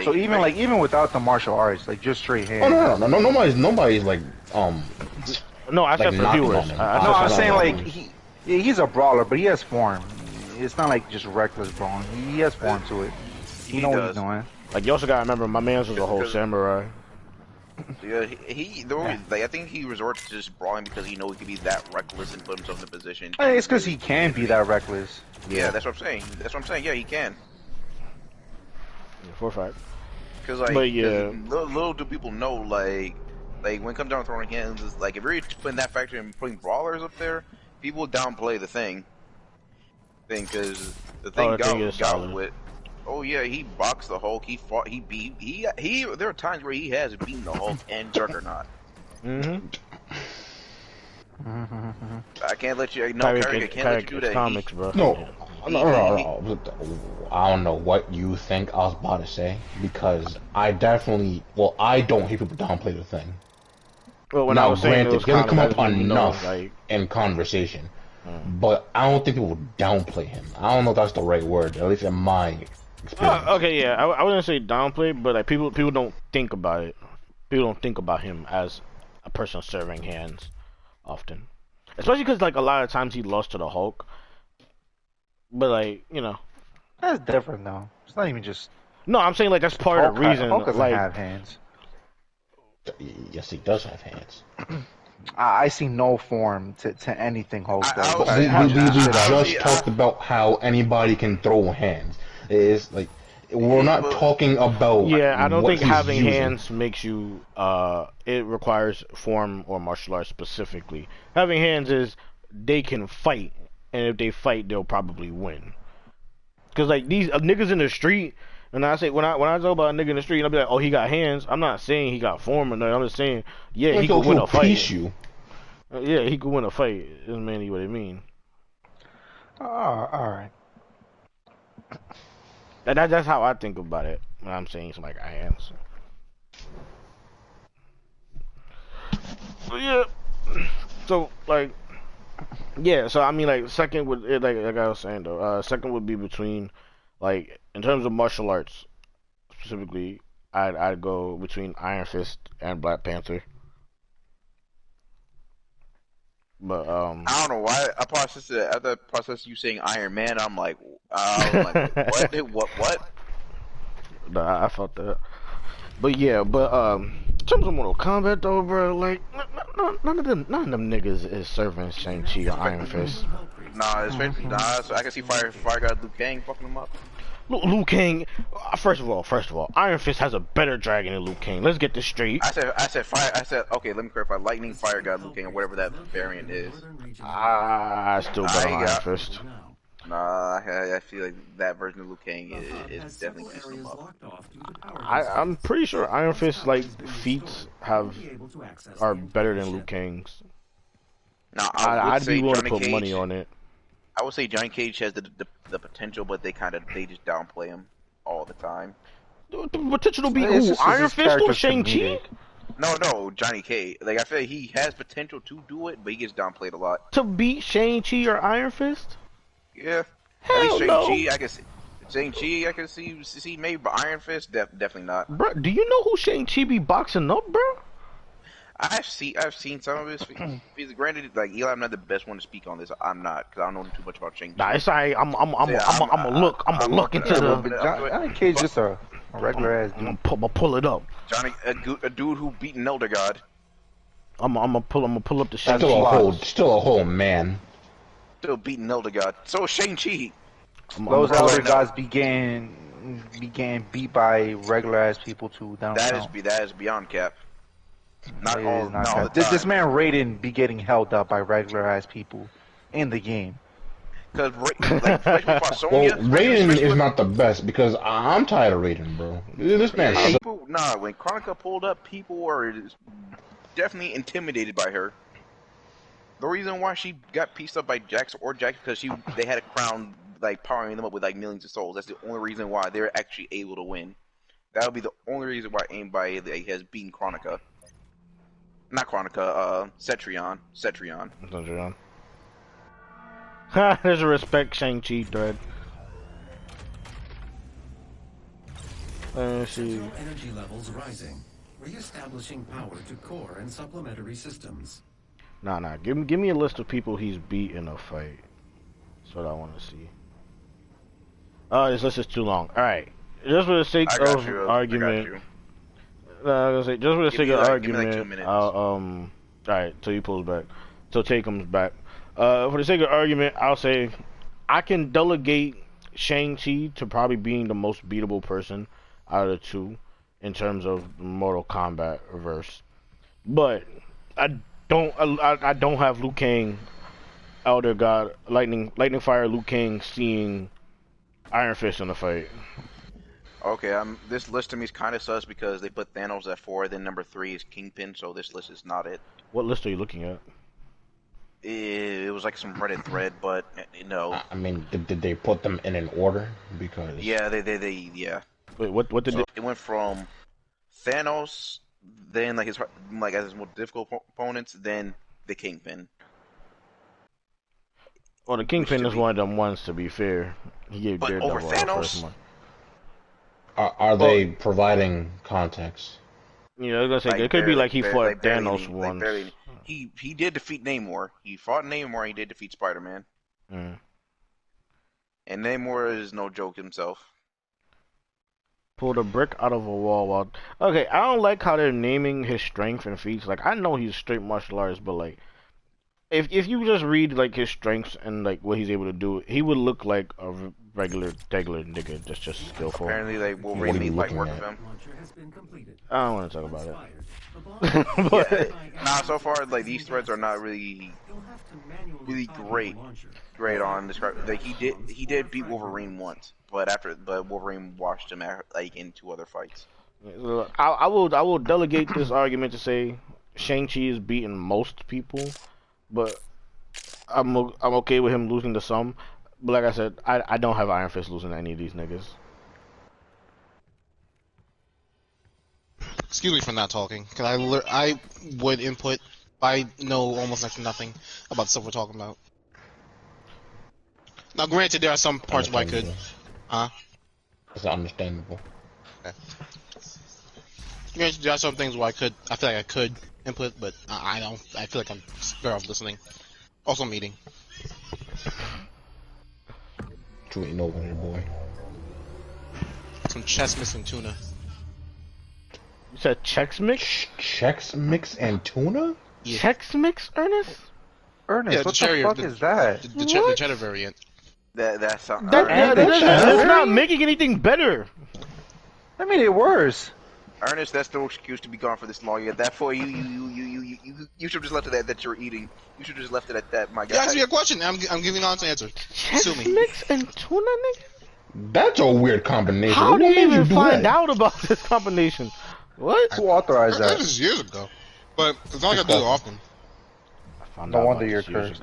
So even without the martial arts, like just straight hands. Oh no, nobody's like No, I said for viewers. No, I'm saying like he's a brawler, but he has form. It's not like just reckless brawling. He has form to it. He knows what he's doing. Like you also gotta remember, my man's was a whole samurai. Yeah, I think he resorts to just brawling because he knows he can be that reckless and put himself in a position. It's because he can be that reckless. Yeah, that's what I'm saying. Yeah, he can. Yeah, for a fact. Because like, little do people know, like when it comes down to throwing hands, it's like if you're putting that factor and putting brawlers up there, people downplay the thing. Because the thing got with. Oh yeah, he boxed the Hulk. He fought. He beat. He. There are times where he has beaten the Hulk and Juggernaut. I can't let you. No, Carrie, I can't let you do that. Comics, bro. No. I don't know what you think I was about to say because I definitely. Well, I don't hear people downplay the thing. Well, when I was saying it doesn't come up enough in conversation, but I don't think people downplay him. I don't know if that's the right word, at least in my experience. Okay, yeah, I wouldn't say downplay, but like people don't think about it. People don't think about him as a person serving hands often, especially because like a lot of times he lost to the Hulk. But like, you know, that's different though. It's not even just. No, I'm saying like that's part of the reason. Hulk doesn't have hands. Yes, he does have hands. I see no form to anything Hulk does. I was We, saying, we, we, we honestly, just talked about how anybody can throw hands. It's like we're not talking about Yeah, I don't what think he's having using. hands makes you. It requires form or martial arts specifically. Having hands is they can fight, and if they fight, they'll probably win. Cause like these niggas in the street, and I say when I talk about a nigga in the street, I'll be like, oh, he got hands. I'm not saying he got form or nothing. I'm just saying, yeah, Like, he could win he'll a fight. piece you. Yeah, he could win a fight. Is mainly what it mean. All right. That's how I think about it when I'm saying something like I am. So yeah. So like, yeah. So I mean, like, second would like I was saying though. Second would be between, like, in terms of martial arts specifically, I'd go between Iron Fist and Black Panther. But I don't know why. I processed it at the process you saying Iron Man. I'm like, what? Nah, I felt that. But yeah, but in terms of Mortal Kombat though, bro, like none of them niggas is serving Shang-Chi or Iron Fist. Nah, especially so I can see Fire God Liu Kang fucking him up. Liu Kang, first of all, Iron Fist has a better dragon than Liu Kang. Let's get this straight. I said fire. I said okay. Let me clarify. Lightning, Fire God Liu Kang, or whatever that variant is. I still bet on Iron Fist. Nah, I feel like that version of Liu Kang is definitely messing him up. I'm pretty sure Iron Fist like feats are better than Liu Kang's. Nah, I'd be willing to put money on it. I would say Johnny Cage has the potential, but they just downplay him all the time. The potential to be who? Iron Fist or Shang-Chi? No, Johnny Cage. Like I feel like he has potential to do it, but he gets downplayed a lot. To beat Shang-Chi or Iron Fist? Yeah. Hell at least no. Shang-Chi, I can see. Shang-Chi, I can see maybe, but Iron Fist, definitely not. Bro, do you know who Shang-Chi be boxing up, bro? I've seen some of his. He's granted, like Eli, I'm not the best one to speak on this. I'm not, because I don't know too much about Shang-Chi. Nah, it's alright. I'm a look into the. Johnny Cage just a regular ass dude. I'm gonna pull it up. Johnny, a dude who beat an Elder God. I'm gonna pull up the Shang-Chi. Still a whole man. Still beating Elder God. So Shang-Chi. Those Elder Gods began beat by regular ass people too. That is beyond cap. Not all the time. This man Raiden be getting held up by regular ass people in the game. Because like, Raiden is not the best because I'm tired of Raiden, bro. This man. When Chronica pulled up, people were definitely intimidated by her. The reason why she got pieced up by Jax because they had a crown like powering them up with like millions of souls. That's the only reason why they're actually able to win. That would be the only reason why anybody has beaten Chronica. Not Chronica, Cetrion. Ha, there's a respect Shang-Chi thread. Let's see. Energy levels rising, re-establishing power to core and supplementary systems. Nah. Give me a list of people he's beat in a fight. That's what I want to see. This list is too long. All right, just for the sake of argument. I was gonna say, just for the sake of argument, all right, till he pulls back, till Tay comes back. For the sake of argument, I'll say I can delegate Shang-Chi to probably being the most beatable person out of the two in terms of Mortal Kombat verse, but I don't have Liu Kang, Elder God, Lightning Fire, Liu Kang seeing Iron Fist in the fight. Okay, this list to me is kind of sus because they put Thanos at 4, then number 3 is Kingpin, so this list is not it. What list are you looking at? It was like some Reddit thread, but no. I mean, did they put them in an order? Because yeah, they yeah. Wait, what did it went from Thanos, then like his more difficult opponents, then the Kingpin. Well, the Kingpin is one of them ones. To be fair, he gave Daredevil over Thanos. First one. Are they providing context? You know, I was gonna say it could be like he fought Thanos once. He did defeat Namor. He fought Namor. He did defeat Spider-Man. And Namor is no joke himself. Pulled a brick out of a wall while. Okay, I don't like how they're naming his strength and feats. Like, I know he's straight martial artist, but like, if you just read like his strengths and like what he's able to do, he would look like a regular nigga, just skillful. Apparently, like Wolverine might work with him. I don't want to talk about it. But, nah, so far like these threads are not really great on describe. Like he did beat Wolverine once, but Wolverine washed him out, like in 2 other fights. I will delegate this argument to say Shang-Chi is beating most people, but I'm okay with him losing to some. But like I said, I don't have Iron Fist losing to any of these niggas. Excuse me for not talking, because I would input. I know almost next to nothing about the stuff we're talking about. Now, granted, there are some parts where I could. It's understandable. Okay. Granted, there are some things where I feel like I could input, but I don't. I feel like I'm better off listening. Also, I'm eating. What you eating over here, boy? Some chest mix and tuna. You said Chex Mix? Chex Mix and tuna? Yeah. Chex Mix, Ernest? Ernest, Yeah, what the fuck is that? The cheddar variant. That's something. That's not making anything better. I made it worse. Ernest, that's no excuse to be gone for this long yet. That for you should have just left it at that you're eating. You should have just left it at that, my guy. You asked me a question. I'm giving an honest answer. Sue me. Chex Mix and tuna, nigga? That's a weird combination. How do you even find that? out about this combination? What? Who authorized That that? was years ago. But it's not like I do it often. I found No out wonder about you're this years cursed.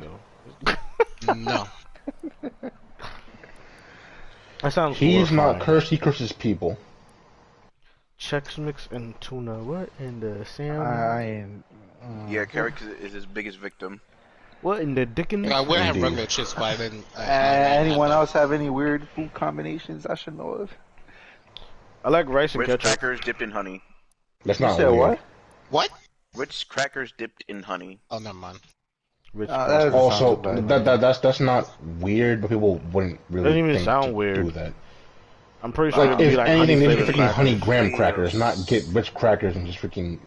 ago. No. That sounds He's not horrifying. cursed, he curses people. Chex Mix and tuna. What in the Sam? Yeah, Carrick is his biggest victim. What in the Dickens? I would have Indeed. regular chips, but I didn't. Anyone else have any weird food combinations I should know of? I like rice and Ritz ketchup. crackers dipped in honey. That's You not said weird. what? What? Ritz crackers dipped in honey. Oh, never mind. Rich that is- Also, Sounds bad. that's not weird, but people wouldn't really Doesn't even think sound to weird. do that. I'm pretty sure Like, it'd be if like anything, honey they flavored freaking crackers. honey graham crackers, not get rich crackers and just freaking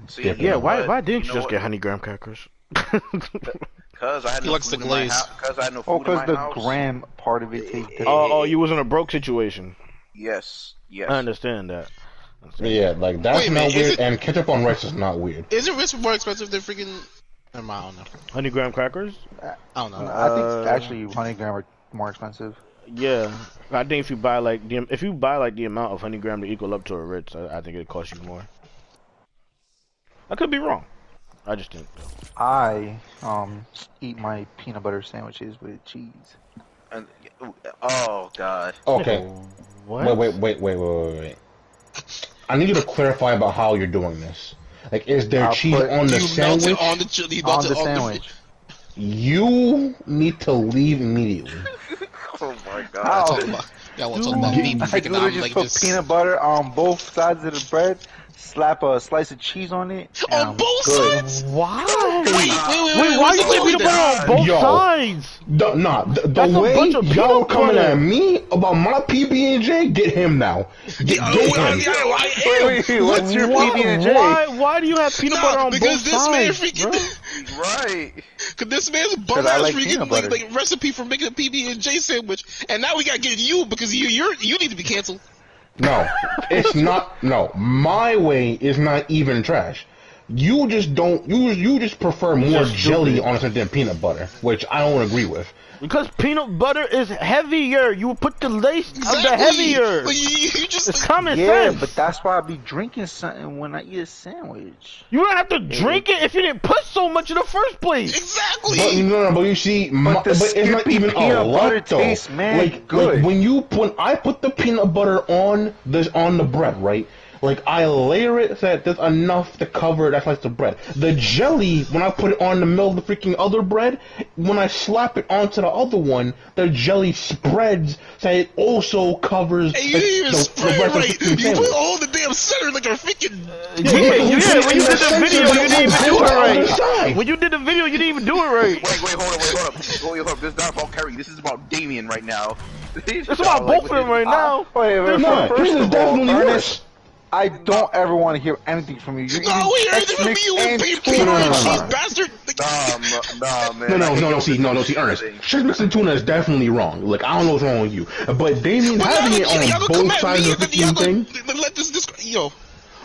See, dip Yeah, in. why didn't you know just what? get honey graham crackers? Cause I had He no likes food the in my glaze. house. Cause I had no Oh, food in because my the house. gram part of it tastes different. Oh, you was in a broke situation. Yes. I understand that. Yeah, like that's Wait a not minute, is weird, it- and ketchup on rice is not weird. Isn't Ritz more expensive than freaking? Never mind, I don't know. Honey graham crackers? I don't know. I think actually honey gram are more expensive. Yeah, I think if you buy like the amount of honey gram to equal up to a Ritz, I think it costs you more. I could be wrong. I just think. I eat my peanut butter sandwiches with cheese. And, oh God. Okay, What? wait. I need you to clarify about how you're doing this. Like, is there I'll cheese put- on the You melt sandwich? it on the chili, On the sandwich. You need to leave immediately. Oh my God. How? Yeah, we'll talk about beef. I Freaking, literally I'm just like put this. peanut butter on both sides of the bread, slap a slice of cheese on it. and On I'm both good. sides? Why? Wait, Why what's you the put peanut butter on both Yo. sides? The That's a way bunch of y'all peanut coming butter. at me about my PB&J, get him now. Get him. Wait, what's your PB&J? Why do you have peanut butter on because both this man sides? freaking, Right. cause this man's bum I ass like freaking peanut butter. like recipe for making a PB&J sandwich, and now we gotta get you because you need to be canceled. No, it's not. No, my way is not even trash. You just don't. You just prefer more just jelly stupid. on it than peanut butter, which I don't agree with. Because peanut butter is heavier. You put the lace of the heavier. Like, you just It's common Yeah, sense. but that's why I be drinking something when I eat a sandwich. You don't have to drink it if you didn't put so much in the first place. exactly. But you see, But the but it's not Skippy even a peanut lot butter though. tastes mad like good. when I put the peanut butter on the bread, right? Like I layer it so that there's enough to cover that slice of bread. The jelly, when I put it on the middle of the freaking other bread, when I slap it onto the other one, the jelly spreads so it also covers And you like, didn't even the spread rest of the right. freaking You sandwich. put all the damn center like a freaking. Yeah, when you did the video, you didn't even do it right. Side. When you did the video, you didn't even do it right. Wait, hold on. This is not about Kerry. This is about Damien right now. It's about both of them right now. Wait, No, first this is of all, definitely Ernest, I don't ever want to hear anything from you. You're No, we heard it from you, you bastard. Nah, man. No, see, Ernest. Chex Mix and tuna is definitely wrong. Like, I don't know what's wrong with you. But Damien having it on both sides of the thing. Let this, yo.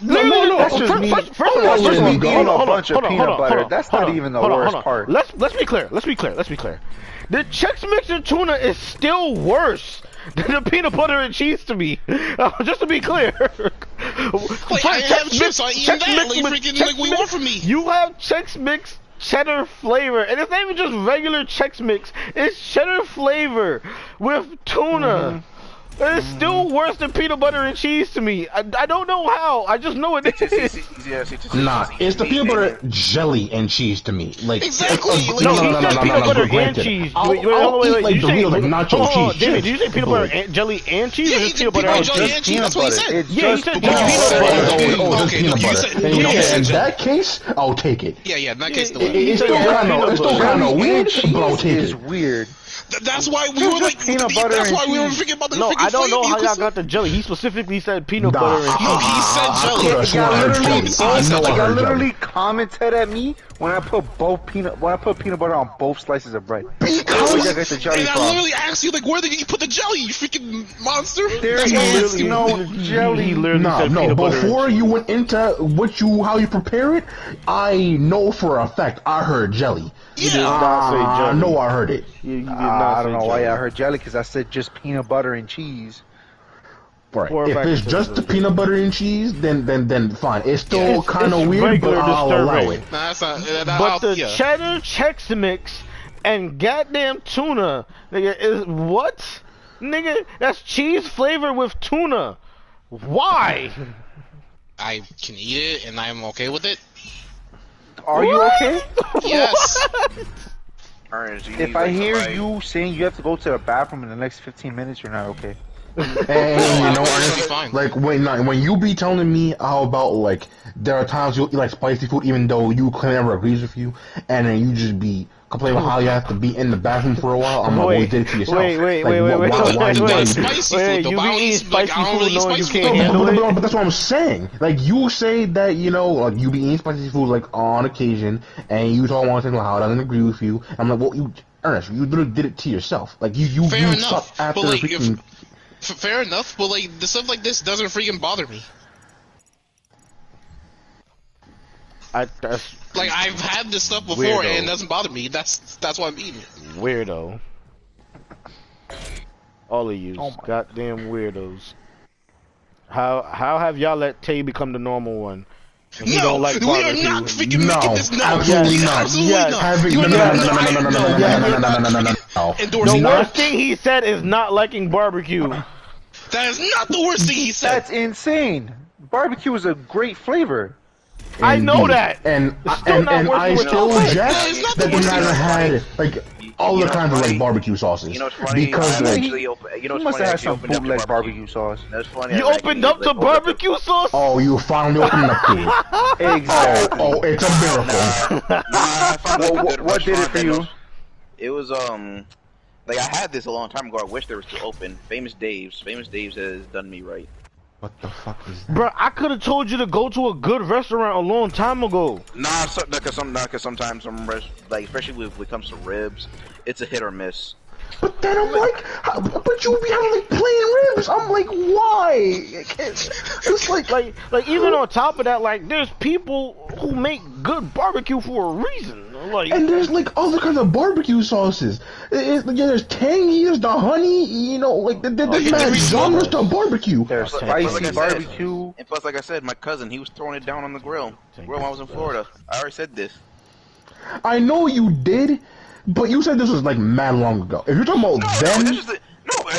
No. First of all, hold on, a bunch of peanut butter. That's not even the worst part. Let's be clear. The Chex Mix and tuna is still worse than the peanut butter and cheese to me. Just to be clear. Like, I have chips, so I eat that. Like, freaking, like, what you want from me? You have Chex Mix cheddar flavor, and it's not even just regular Chex Mix. It's cheddar flavor with tuna. It's still worse than peanut butter and cheese to me. I don't know how. I just know it is. Nah, it's the peanut butter jelly and cheese to me. Like exactly. No, he said peanut butter and cheese. Wait, like the real like nacho cheese. David, did you say peanut butter jelly and cheese? Yeah, or he just said peanut butter jelly and cheese. That's what he said. Yeah, he said peanut butter. Just peanut butter. In that case, I'll take it. Yeah, in that case, it's still kind of weird, but I'll take it. It's weird. That's why we were like peanut butter. That's why we were freaking about the No, freaking I don't know how y'all flavor. got the jelly. He specifically said peanut butter and cheese. He said jelly. Y'all literally commented at me when I put peanut butter on both slices of bread. Because where y'all get the jelly and from? I literally asked you like, where did you put the jelly? You freaking monster. There is no jelly. He literally said peanut butter. Before you went into how you prepare it, I know for a fact I heard jelly. You did not say jelly. I know I heard it. You did not I don't know say why jelly. I heard jelly, because I said just peanut butter and cheese. Right. If it's just the peanut butter and cheese, then fine. It's still kind of weird, but I'll allow it. Nah, that's not. But the cheddar Chex Mix and goddamn tuna, nigga, is what? Nigga, that's cheese flavor with tuna. Why? I can eat it, and I'm okay with it. Are you okay? Yes. If I hear you saying you have to go to the bathroom in the next 15 minutes, you're not okay. And you know, Ernest, like when you be telling me how about like there are times you'll eat like spicy food even though you never agrees with you, and then you just be complaining about how you have to be in the bathroom for a while. I'm like, well, you did it to yourself. Wait. You be eating spicy food knowing you can't handle it? But that's what I'm saying. Like you say that like you be eating spicy food like on occasion, and you talk one thing about how it doesn't agree with you. I'm like, well, Ernest, you literally did it to yourself. Like you suck after but, like, freaking. Fair enough, but like the stuff like this doesn't freaking bother me. Like I've had this stuff before and it doesn't bother me. That's why I'm eating it. Weirdo. All of you, goddamn weirdos. How have y'all let Tay become the normal one? No, don't like we are not freaking making this. No, absolutely not. No. The worst thing he said is not liking barbecue. That is not the worst thing he said. That's insane. Barbecue is a great flavor. I know that. And I still reject that they haven't had like all the kinds of like barbecue sauces. You know what's funny? Because you must have had some bootleg barbecue sauce. That's funny. You opened up the barbecue sauce? Oh, you finally opened up to it. Exactly. Oh, it's a miracle. What did it for you? It was like I had this a long time ago. I wish they were still open. Famous Dave's has done me right. What the fuck is that? Bro, I could have told you to go to a good restaurant a long time ago. Nah, cause sometimes some like especially when it comes to ribs, it's a hit or miss. But then I'm like, but you be having like plain ribs. I'm like, why? It's like even on top of that, like there's people who make good barbecue for a reason. Like, and there's like other kinds of barbecue sauces. There's tangy, there's the honey. You know, like there's mad genres to barbecue. There's spicy barbecue. And plus, like I said, my cousin, he was throwing it down on the grill. When I was in Florida. I already said this. I know you did. But you said this was like mad long ago. If you're talking about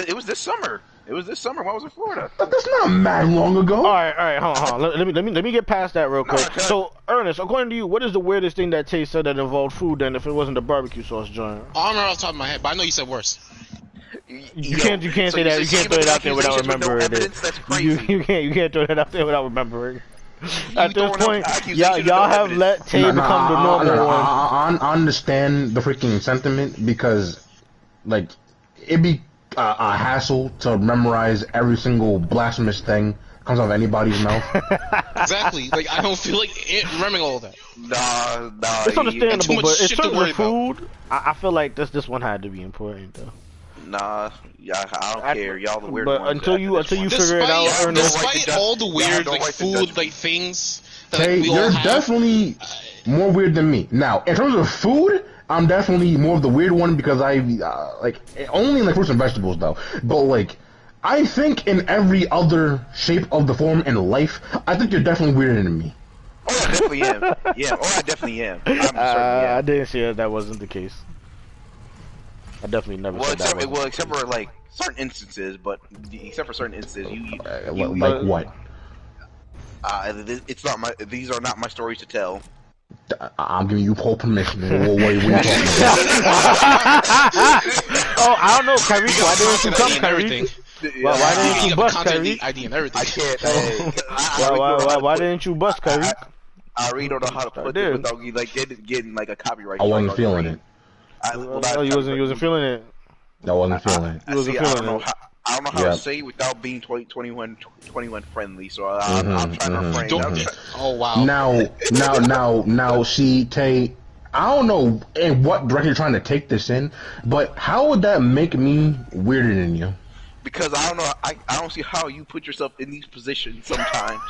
it was this summer. It was this summer when I was in Florida. That's not mad long ago. All right, hold on. Let me get past that real quick. So, Ernest, according to you, what is the weirdest thing that Tay said that involved food? Then, if it wasn't the barbecue sauce joint? I don't know off the top of my head, but I know you said worse. You can't say that. You can't throw it out there without remembering it. You can't throw it out there without remembering. At this point, y'all have let Tay become the normal one. I understand the freaking sentiment because like it'd be a hassle to memorize every single blasphemous thing that comes out of anybody's mouth. Exactly. Like I don't feel like remembering all of that. Nah. It's understandable, but in terms of food, food, I feel like this one had to be important though. Nah, yeah, I don't care. Y'all the weird but ones. until you figure it out, despite all the weird like food like things. Hey, you're definitely more weird than me. Now, in terms of food, I'm definitely more of the weird one because I like only in like fruits and vegetables though. But like, I think in every other shape of the form in life, I think you're definitely weirder than me. Oh, I definitely am. Yeah, I definitely am. I didn't see that wasn't the case. I definitely never said that. Well, except for like certain instances, but except for certain instances, like what? It's not my. These are not my stories to tell. I'm giving you full permission. What are you talking about? Oh, I don't know, Kyrie. Why didn't you come, Kyrie? Why didn't you bust, Kyrie? ID and everything. I can't. Why didn't you bust, Kyrie? I really don't know how to put it without like getting like a copyright. I wasn't feeling it. You wasn't feeling it. I wasn't feeling it. You wasn't feeling it. I don't know how to say it without being 21 friendly, so I'm trying to refrain. Oh wow. Now, see, Tay, I don't know in what direction you're trying to take this in, but how would that make me weirder than you? Because I don't know, I don't see how you put yourself in these positions sometimes.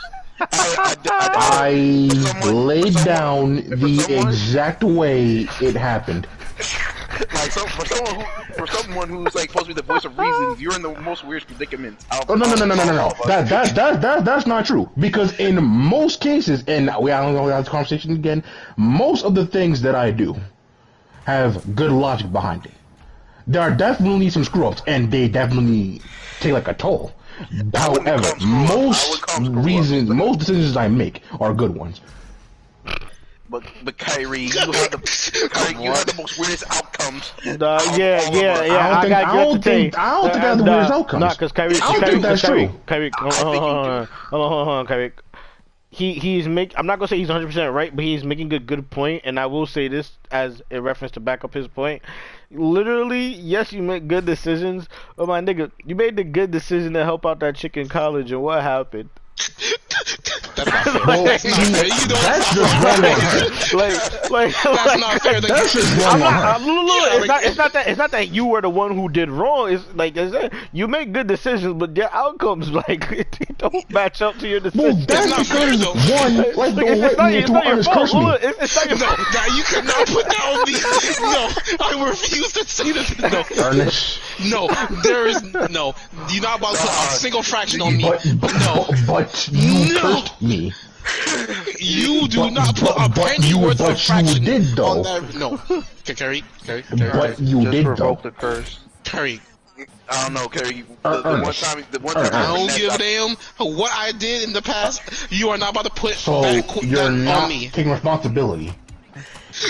I laid down the exact way it happened. Like for someone who's like supposed to be the voice of reason, you're in the most weird predicaments. Oh no! That's not true. Because in most cases, and we don't know this conversation again. Most of the things that I do have good logic behind it. There are definitely some screw ups, and they definitely take like a toll. However, most decisions I make are good ones. But Kyrie, you had the most weirdest outcomes. I don't think I have the weirdest outcomes. Nah, because Kyrie, hold on, Kyrie. I'm not gonna say he's 100% right, but he's making a good point, and I will say this as a reference to back up his point. Literally, yes, you make good decisions, but my nigga, you made the good decision to help out that chick in college, and what happened? That's not fair. Well, that's not fair. You know that's just wrong on her. That's not fair. That's just wrong on her. It's not that you were the one who did wrong. It's like you make good decisions, but your outcomes don't match up to your decisions. Well, that's because one, like the way it's not your fault. It's not your fault. Now you cannot put that on me. No, I refuse to say that. No, Ernest. No, there is no. You're not about to put a single fraction on me. But you cursed me. You do not put a penny worth of fraction you did, though. on that. No. Carrie. But you did, though. The curse. Carrie. I don't know, Carrie. The one time I don't give a damn what I did in the past. You are not about to put you're that not on me. taking responsibility.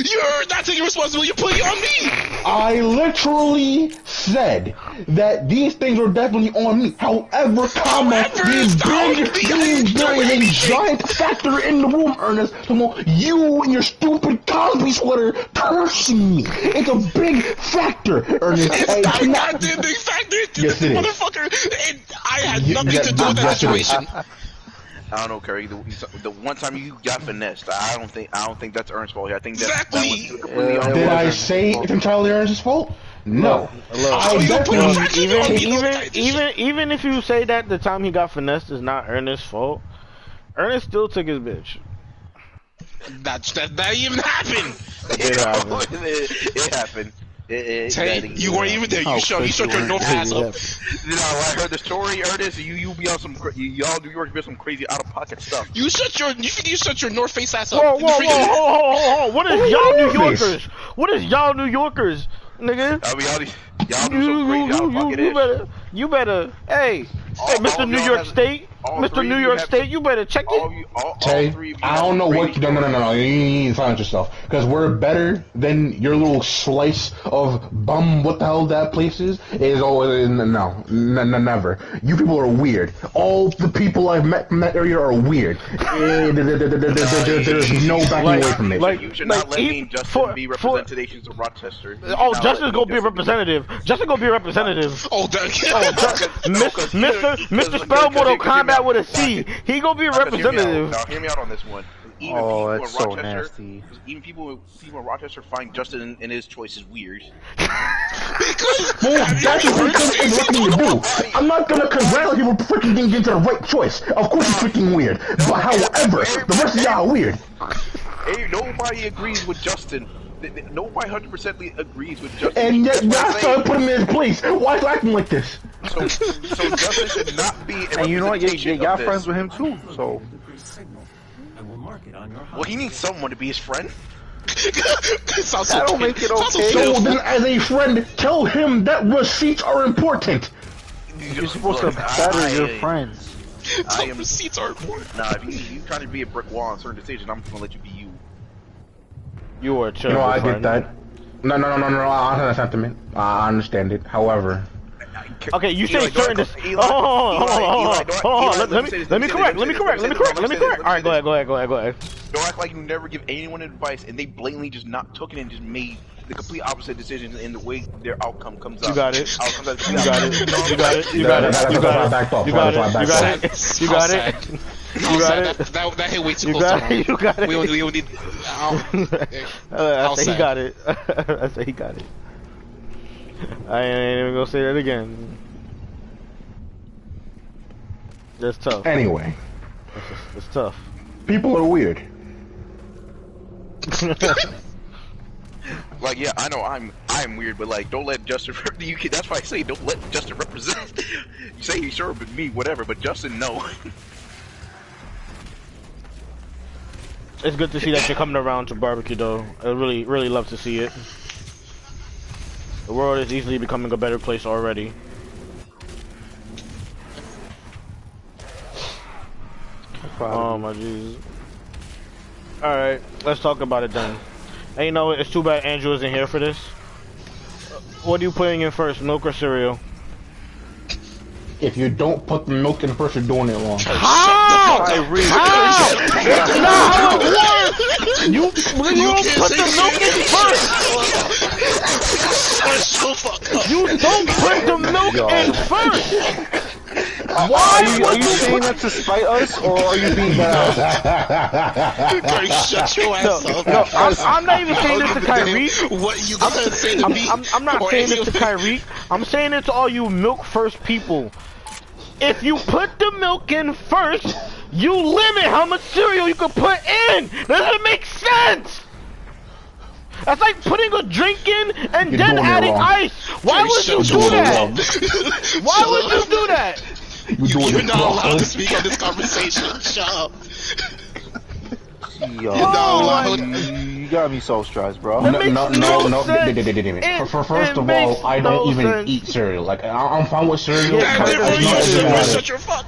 You're not taking responsibility. You're putting it on me. I literally said that these things are definitely on me. However, there is a giant factor in the room, Ernest. You and your stupid Cosby sweater cursing me. It's a big factor, Ernest. It's not the big factor. Yes, it is. Motherfucker. I had nothing to do with that situation. I don't know, Curry. The one time you got finessed, I don't think that's Ernst's fault here. I think that was completely did I say it's entirely Ernst's fault? No. Even if you say that the time he got finessed is not Ernest's fault, Ernest still took his bitch. That even happened. It happened. You weren't even there. You shut your North ass up. I heard the story, Ernest. You be on some y'all New York be on some crazy out of pocket stuff. You shut your North face ass up. Whoa. What is y'all New Yorkers? What is y'all New Yorkers, nigga? I mean, y'all do some crazy out of pocket you better. Hey, Mr. New York State. Mr. New York State, you better check it. Tay, I don't know what. No. You need to silence yourself. Because we're better than your little slice of bum. What the hell that place is? Always no, never. You people are weird. All the people I've met from that area are weird. There's no backing away from it. You should not let me and Justin be representations of Rochester. Oh, Justin's gonna be a representative. Justin gonna be a representative. Mr. Spell Mortal Kombat with a C. He gonna be a representative. Now, hear me out on this one. Even that's so nasty. Even people in Rochester find Justin and his choices weird. That's what it's looking to do. I'm not gonna congratulate people for freaking getting into the right choice. Of course it's freaking weird. But however, the rest of y'all are weird. Hey, nobody agrees with Justin. Nobody 100% agrees with Justin. And yet, y'all started putting him in his place. Why is he acting like this? So Justin should not be. And you know what? Y'all friends with him too. So. Well, he needs someone to be his friend. That don't make it okay. So then, as a friend, tell him that receipts are important. You're supposed to better your friends. Receipts are important. Nah, if you trying to be a brick wall on certain decisions, I'm just gonna let you be you. You are a chill. No, I get that. No. I understand sentiment. I understand it. However. Okay, you say certain. Hold on. Let me correct. All right, go ahead. Don't act like you never give anyone advice and they blatantly just not took it and just made the complete opposite decision in the way their outcome comes out. You got it. That hit way too close to home. You got it. We don't need. I say he got it. I say he got it. I ain't even gonna say that again. That's tough. Anyway. It's tough. People are weird. Like, yeah, I know I'm weird, but like, don't let Justin. That's why I say don't let Justin represent. You say he's sure, but me, whatever. But Justin, no. It's good to see that you're coming around to barbecue, though. I really love to see it. The world is easily becoming a better place already. Oh my Jesus. Alright, let's talk about it then. And you know, it's too bad Andrew isn't here for this. What are you putting in first, milk or cereal? If you don't put the milk in first, you're doing it wrong. How? How? That's not how it works! You don't put the milk in first! You don't put the milk in first! Why? Are you saying that to spite us, or are you being bad? Shut your ass up. No, I'm not even saying this to Kyrie. What you gonna say to me? I'm not saying this to Kyrie. I'm saying it to all you milk first people. If you put the milk in first, you limit how much cereal you can put in. Doesn't make sense. That's like putting a drink in and then adding ice. Why would you do that? Why would you do that? You're not allowed to speak on this conversation. Shut up. Yo, you got me so stressed, bro. No. First of all, I don't even eat cereal. Like, I'm fine with cereal. Shut your fuck.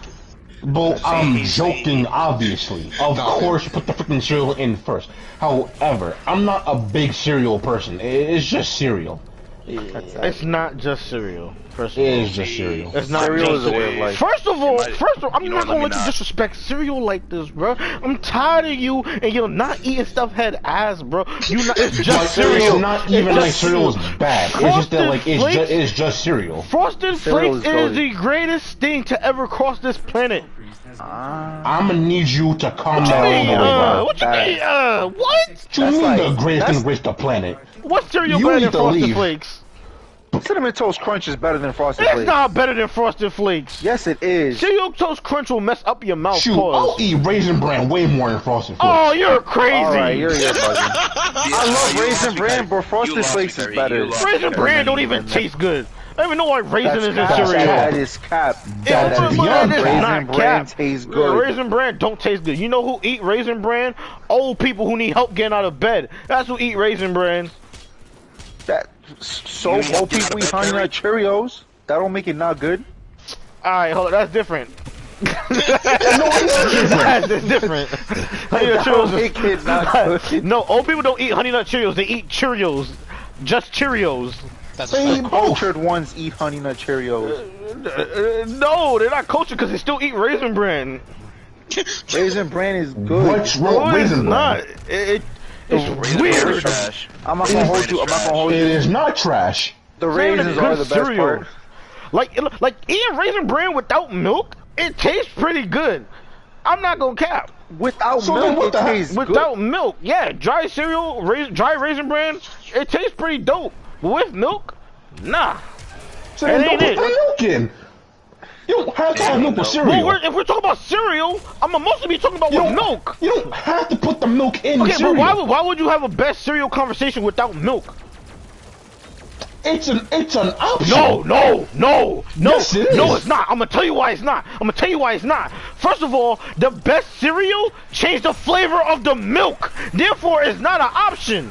But I'm joking, obviously. Of course, put the freaking cereal in first. However, I'm not a big cereal person. It's just cereal. It's not just cereal. First of all, it is just cereal. It's not cereal just is a way of life. First of all, I'm not gonna let you disrespect cereal like this, bro. I'm tired of you and you're not eating stuff head ass, bro. It's just cereal. Not even like cereal is bad. It's just that like it's just cereal. Frosted Flakes is the greatest thing to ever cross this planet. I'm gonna need you to calm down. What you mean? What? You mean the greatest thing to waste the planet? What cereal better than Frosted Flakes? Cinnamon Toast Crunch is better than Frosted Flakes. It's not better than Frosted Flakes. Yes, it is. Cereal Toast Crunch will mess up your mouth. Shoot, I'll eat Raisin Bran way more than Frosted Flakes. Oh, you're crazy. Alright, you're bugging. I love Raisin Bran, but Frosted Flakes is better. Raisin Bran don't even taste good. I don't even know why raisin is in cereal. That is cap. Raisin Bran tastes good. Raisin Bran don't taste good. You know who eat Raisin Bran? Old people who need help getting out of bed. That's who eat Raisin Bran. So old people eat Honey Nut Cheerios. That don't make it not good. Alright, hold on. That's different. That's different. Honey Nut Cheerios. No, old people don't eat Honey Nut Cheerios. They eat Cheerios. Just Cheerios. That's The cultured ones eat Honey Nut Cheerios. No, they're not cultured because they still eat Raisin Bran. Raisin Bran is good. What's wrong with Raisin Bran? It's weird. Trash. I'm not gonna hold you. I'm not gonna hold It you. is not trash. The raisins are the best part. Like eating Raisin Bran without milk, it tastes pretty good. I'm not gonna cap. Without So then milk, what it the heck? tastes Without milk, yeah, dry cereal, dry Raisin Bran, it tastes pretty dope. But with milk, nah. So It then ain't don't it. put the milk in. You don't have to have milk with cereal. Well, if we're talking about cereal, I'm gonna mostly be talking about with milk. You don't have to put the milk in Okay, cereal. but why would you have a best cereal conversation without milk? It's an option. No, Yes, it is. no, it's not. I'm gonna tell you why it's not. First of all, the best cereal changed the flavor of the milk. Therefore, it's not an option.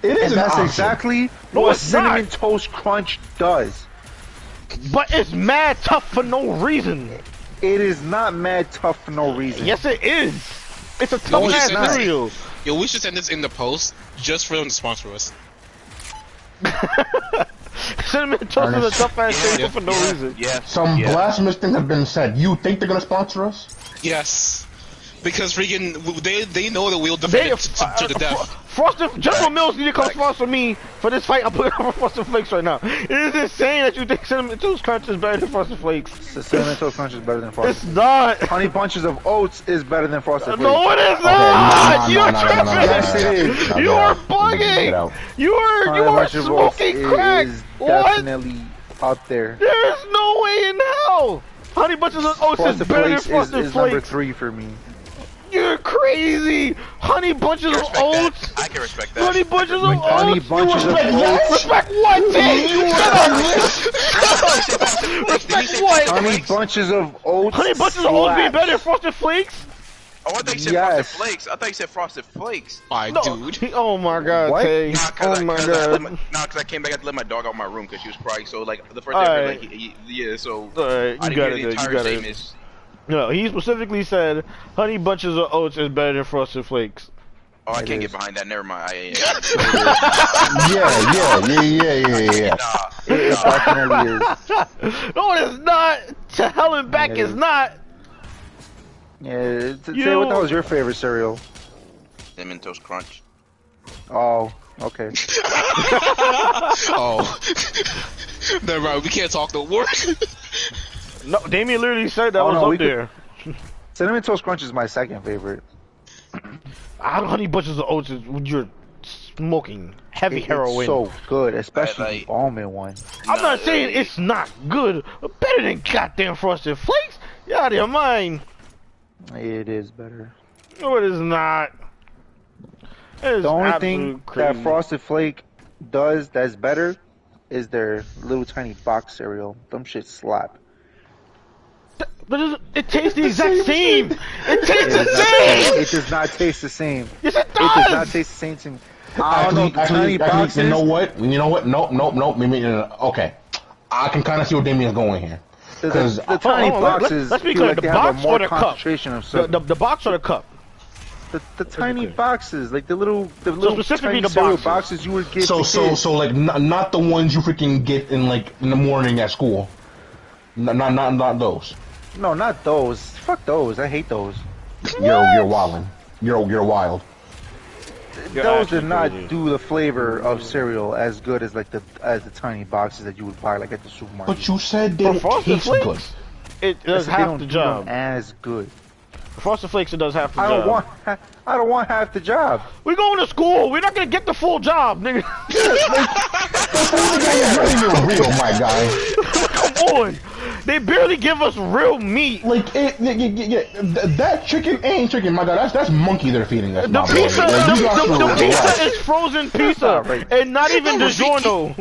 It is And an that's option. exactly No, what it's not. Cinnamon Toast Crunch does. But it's mad tough for no reason. It is not mad tough for no reason. Yes, it is. It's a No, tough it's ass not. cereal. Yo, we should send this in the post just for them to sponsor us. Cinnamon toast is a tough ass cereal for no reason. Yeah. Some yeah. blasphemous things have been said. You think they're gonna sponsor us? Yes. Because freaking, they know that we'll defend it to the death. Frosted General Mills need to come sponsor me for this fight. I'm putting over Frosted Flakes right now. It is insane that you think Cinnamon Toast Crunch is better than Frosted Flakes. The Cinnamon Toast Crunch is better than Frosted It's Flakes. not. Honey Bunches of Oats is better than Frosted Flakes. No, it is Okay, not. no, You're no, no, no, no, tripping. no, no, Yes, it is. no, You get are out. Get bugging. out. You are Honey Bunches of Oats smoking crack. is What? definitely up there. There's no way in hell. Honey Bunches of Oats is Frosted better than Flakes Frosted is number Flakes. 3 for me. You're crazy. Honey Bunches of Oats. I can respect that. Honey Bunches of Oats. Honey Bunches of Oats. Respect what, Tay? Respect what? Honey Bunches of Oats. Honey Bunches of Oats being slaps. better than Frosted Flakes? Oh, I thought you said Yes. Frosted Flakes. I thought you said Frosted Flakes. Dude. Oh my god, What? Tay. Nah, Oh my god. Cause I came back to let my dog out my room because she was crying. So like the first Alright. day, yeah. So Alright, I you didn't got hear the it, entire you got statement. it. No, he specifically said Honey Bunches of Oats is better than Frosted Flakes. Oh, I It can't is. get behind that. Never mind. Yeah. It definitely is. No, it is not. To hell and back It is is. not. Yeah, say You- what the hell is your favorite cereal? Cinnamon Toast Crunch. Oh, okay. Oh. Never mind, we can't talk no more. No, Damien literally said that Oh, was no, we up there. Cinnamon Toast Crunch is my second favorite. Honey Bunches of Oats is you're smoking heavy heroin. It's so good, especially Like- the almond one. I'm not saying it's not good, but better than goddamn Frosted Flakes. You out of your mind. It is better. No, it is not. It is The only absolute thing crazy. that Frosted Flake does that's better is their little tiny box cereal. Them shit slap. But it tastes the exact same. It tastes the It same. does not taste the same. Yes, it It does not does. taste the same to me. I don't know, the tiny boxes. you know what? Nope. Okay. I can kind of see where Damien's going here. The Because tiny hold on, boxes let's be feel clear, like the they have a box more or the cup? concentration of something. The box or the cup? The tiny clear. boxes, like the little specifically tiny the cereal boxes. boxes you would get. so to kids. like not the ones you freaking get in the morning at school. Not those. No, not those. Fuck those. I hate those. You're wildin'. You're wild. You're Those actually did not crazy. do the flavor of cereal as good as the tiny boxes that you would buy like at the supermarket. But you said they For don't Frosted taste Flakes, good. it I does said they half don't the do them job. as good. Frosted Flakes, it does half the I job. don't want half the job. We're going to school. We're not gonna get the full job, nigga. It's not even real, my guy. Come on. They barely give us real meat. Like that chicken ain't chicken, my guy. That's monkey they're feeding us. The my boy. pizza, Like, you got to the relax. pizza is frozen pizza, Right. and not even DiGiorno.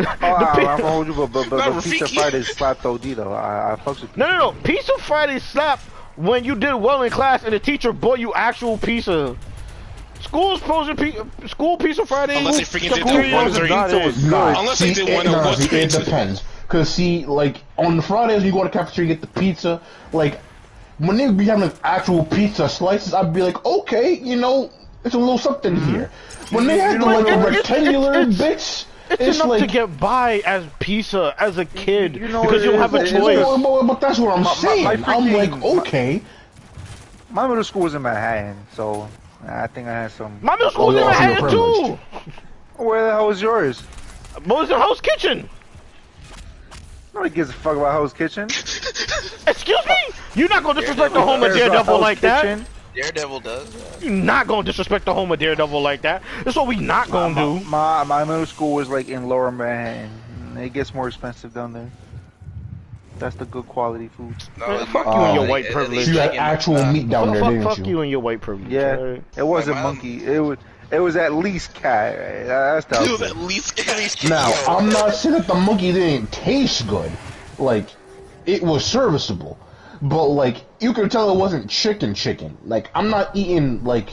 I'm gonna hold you, but Not Pizza Rafiki. Fridays slapped OD though. I fucks with No. Pizza Friday slap when you did well in class and the teacher bought you actual pizza. School Pizza Friday. Unless they freaking did School the one pizza three. not it. Nah, Unless they did one of nah, what see, it pizza. depends. Cause see, like on the Fridays when you go to the cafeteria and get the pizza, like when they be having actual pizza slices, I'd be like, okay, you know, it's a little something here. When they have the rectangular bits. It's enough like, to get by as pizza as a kid because you don't have a choice. But that's what I'm saying. I'm like, okay. My middle school was in Manhattan, so I think I had some. My middle school was in Manhattan too. Where the hell was yours? What was your Hell's Kitchen? Nobody gives a fuck about Hell's Kitchen. Excuse me? You're not gonna disrespect the home of Daredevil like that. Daredevil does. You're not gonna disrespect the home of Daredevil like that. That's what we not gonna do. My middle school was like in Lower Manhattan. It gets more expensive down there. That's the good quality food. No, fuck you and your white privilege. You had actual meat down there, didn't you? Fuck you and your white privilege. Yeah, it wasn't monkey. It was at least cat. Right? That's the. It was at least cat. Now I'm not saying that the monkey didn't taste good. Like, it was serviceable. But, like, you could tell it wasn't chicken. Like, I'm not eating, like,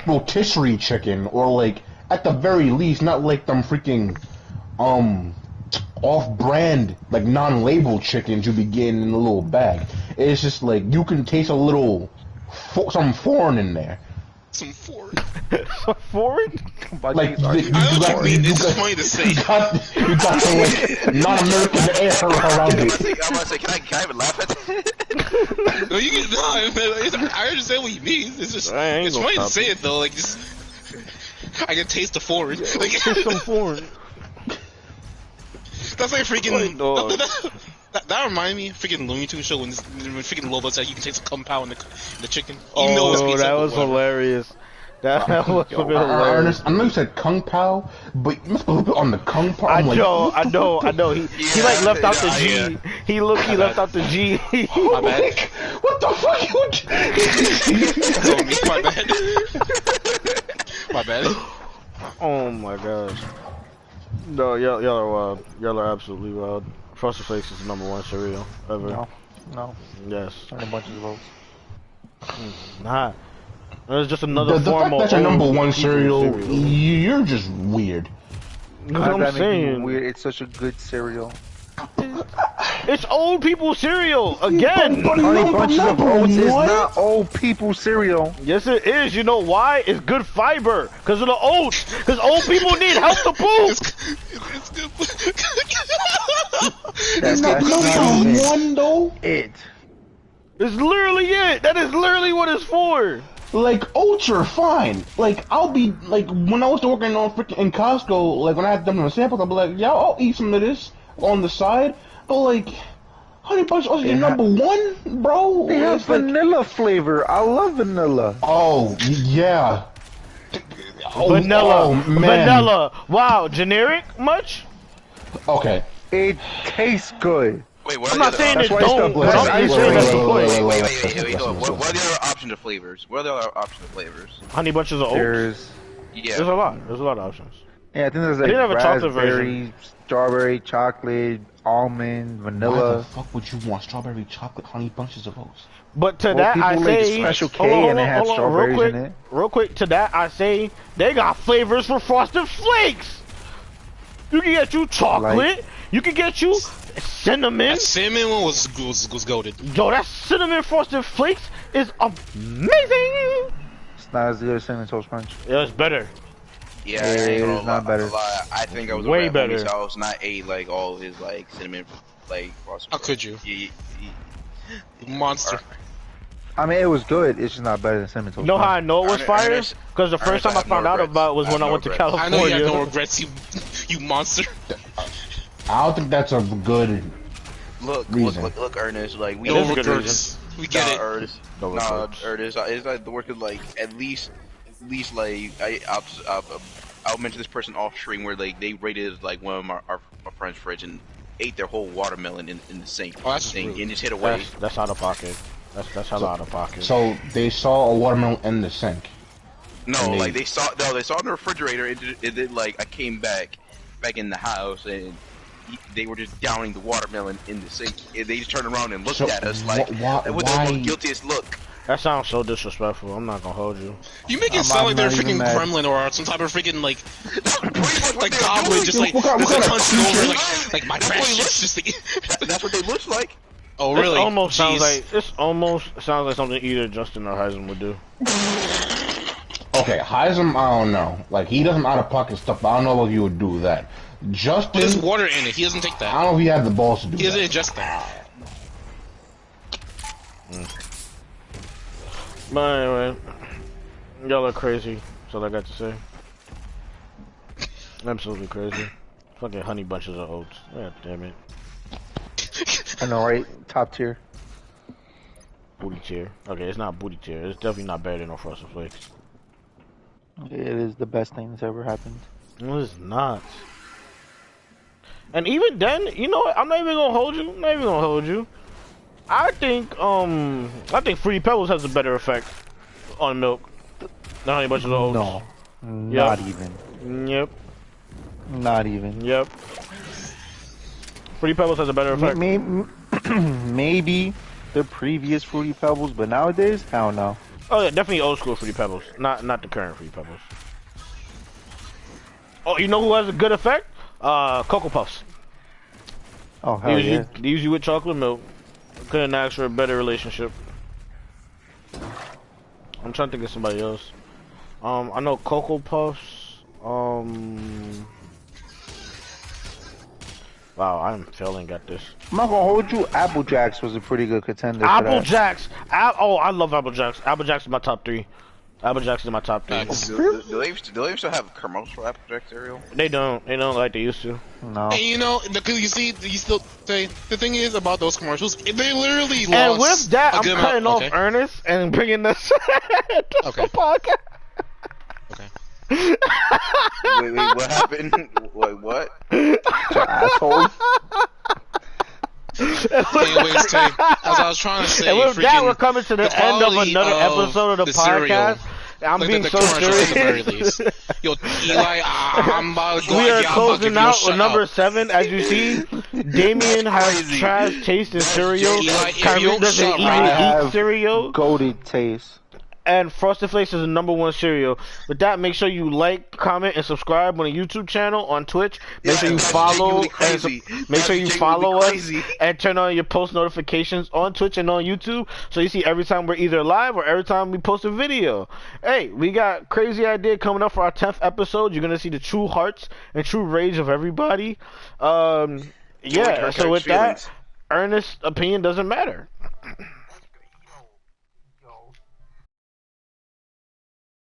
rotisserie chicken, or, like, at the very least, not like them freaking, off-brand, like, non-labeled chickens you be getting in a little bag. It's just, like, you can taste a little, something foreign in there. Some foreign? Some foreign? Like, it's just funny to say. You got some, like, non-American air around it. I'm gonna say, can I even laugh at that? No, you can, no, I understand what he means. It's just, it's funny to say it though, like, just, I can taste the foreign. Like, taste some foreign. That's like freaking, that reminded me of freaking Looney Tunes show when freaking Lobo said you can taste the kung pao in the chicken. Even though it was that was hilarious. That was hilarious. I know you said kung pao, but you must put it on the kung pao. I know. He like left out the G. He left out the G. My bad. What the fuck you My bad. Oh my gosh. No, y'all are wild. Y'all are absolutely wild. Frosted Flakes is the #1 cereal ever. No. Yes. And a bunch of votes. Nah. It's just another the form fact of that your #1 cereal, you're just weird. That's what I'm saying. Weird. It's such a good cereal. It's old people cereal again. Honey Bunches of Oats is not old people cereal. Yes, it is. You know why? It's good fiber because of the oats. Because old people need help to poop. It's good. That's not #1 though. It's literally it. That is literally what it's for. Like, oats are fine. Like, I'll be, like, when I was working on freaking in Costco, like, when I had them in samples, I'll be like, yeah, I'll eat some of this on the side. But, like, Honey Bunches is your #1, bro? They have vanilla flavor. I love vanilla. Oh, yeah. Vanilla. Man. Vanilla. Wow, generic much? Okay. It tastes good. Wait, what I'm not saying it why don't, but I'm saying that's the point. Wait. What are the other options of flavors? What are the other options of flavors? Honey Bunches of Oats? There's a lot. There's a lot of options. Yeah, I think there's like have a chocolate raspberry, strawberry, chocolate, almond, vanilla. Why the fuck would you want strawberry chocolate Honey Bunches of Oats? But to that I say, Special K and it has strawberries in it. Real quick, to that I say, they got flavors for Frosted Flakes. You can get you chocolate. You can get you cinnamon. That cinnamon one was goated. Yo, that cinnamon Frosted Flakes is amazing. It's not as good as Cinnamon Toast Crunch. Yeah, it's better. Yeah, I ain't gonna it's not better. I think I was way better. So I was not ate like all his like cinnamon like Frosted. How could you? You monster. I mean, it was good. It's just not better than Cinnamon Toast You know Crunch. how I know it was fire? Because the first time I found out about it was when I went to California. I know you have no regrets, you monster. I don't think that's a good reason. Look, Ernest. Like we no regrets. We get it. Ernest. Ernest. It's like the work is like at least like I'll mention this person off stream where like they raided like one of our friend's fridge and ate their whole watermelon in the sink. Oh, that's thing rude. and just hit away. That's out of pocket. That's out of pocket. So they saw a watermelon in the sink. No, like they saw it in the refrigerator. It did like I came back in the house and they were just downing the watermelon in the sink. And they just turned around and looked at us like with the most guiltiest look. That sounds so disrespectful. I'm not gonna hold you. You make it sound like they're a freaking gremlin or some type of freaking like goblin, just like hunching over, like my precious. Just like that's what they look like. Oh really? It almost sounds like something either Justin or Heisman would do. Okay, Heisman, I don't know. Like, he doesn't out of pocket stuff, but I don't know if you would do that. Justin, well, there's water in it. He doesn't take that. I don't know if he has the balls to do that. He doesn't ingest that. But anyway, y'all are crazy. That's all I got to say. Absolutely crazy. Fucking honey bunches of oats. God damn it. I know, right? Top tier. Booty tier. Okay, it's not booty tier. It's definitely not better than no Frosted Flakes. It is the best thing that's ever happened. No, it's not. And even then, you know what? I'm not even gonna hold you. I think Fruity Pebbles has a better effect on milk than Honey Bunches of Oats. No, not even. Yep. Not even. Yep. Fruity Pebbles has a better effect. Maybe the previous Fruity Pebbles, but nowadays, hell no. Oh yeah, definitely old school Fruity Pebbles, not the current Fruity Pebbles. Oh, you know who has a good effect? Cocoa Puffs. Oh hell yeah. Usually with chocolate milk. Couldn't ask for a better relationship. I'm trying to think of somebody else. I know Cocoa Puffs. Wow, I'm failing at this. I'm not gonna hold you. Apple Jacks was a pretty good contender. Apple Jacks. Oh, I love Apple Jacks. Apple Jacks is my top 3. Apple Jacks is my top 3. Do they still have commercials for Apple Jack cereal? They don't. They don't like they used to. No. And you know, because you see, you still say the thing is about those commercials, they literally lost. And with that, I'm cutting off okay. Ernest and bringing this to the podcast. Okay. Wait, what happened? Wait, what? Asshole. Anyways, Tay, as I was trying to say, and with that, we're coming to the end of another episode of the podcast. I'm being so serious. Yo, Eli, I'm about to go. We are closing out with number 7. As you see, Damien has trash taste in cereal. Kyrie doesn't even eat cereal. Goated taste. And Frosted Flakes is the #1 cereal. With that, make sure you like, comment, and subscribe on the YouTube channel, on Twitch. Make sure you follow us and turn on your post notifications on Twitch and on YouTube, so you see every time we're either live or every time we post a video. Hey, we got crazy idea coming up for our 10th episode. You're gonna see the true hearts and true rage of everybody. Yeah. So with that, Ernest's opinion doesn't matter.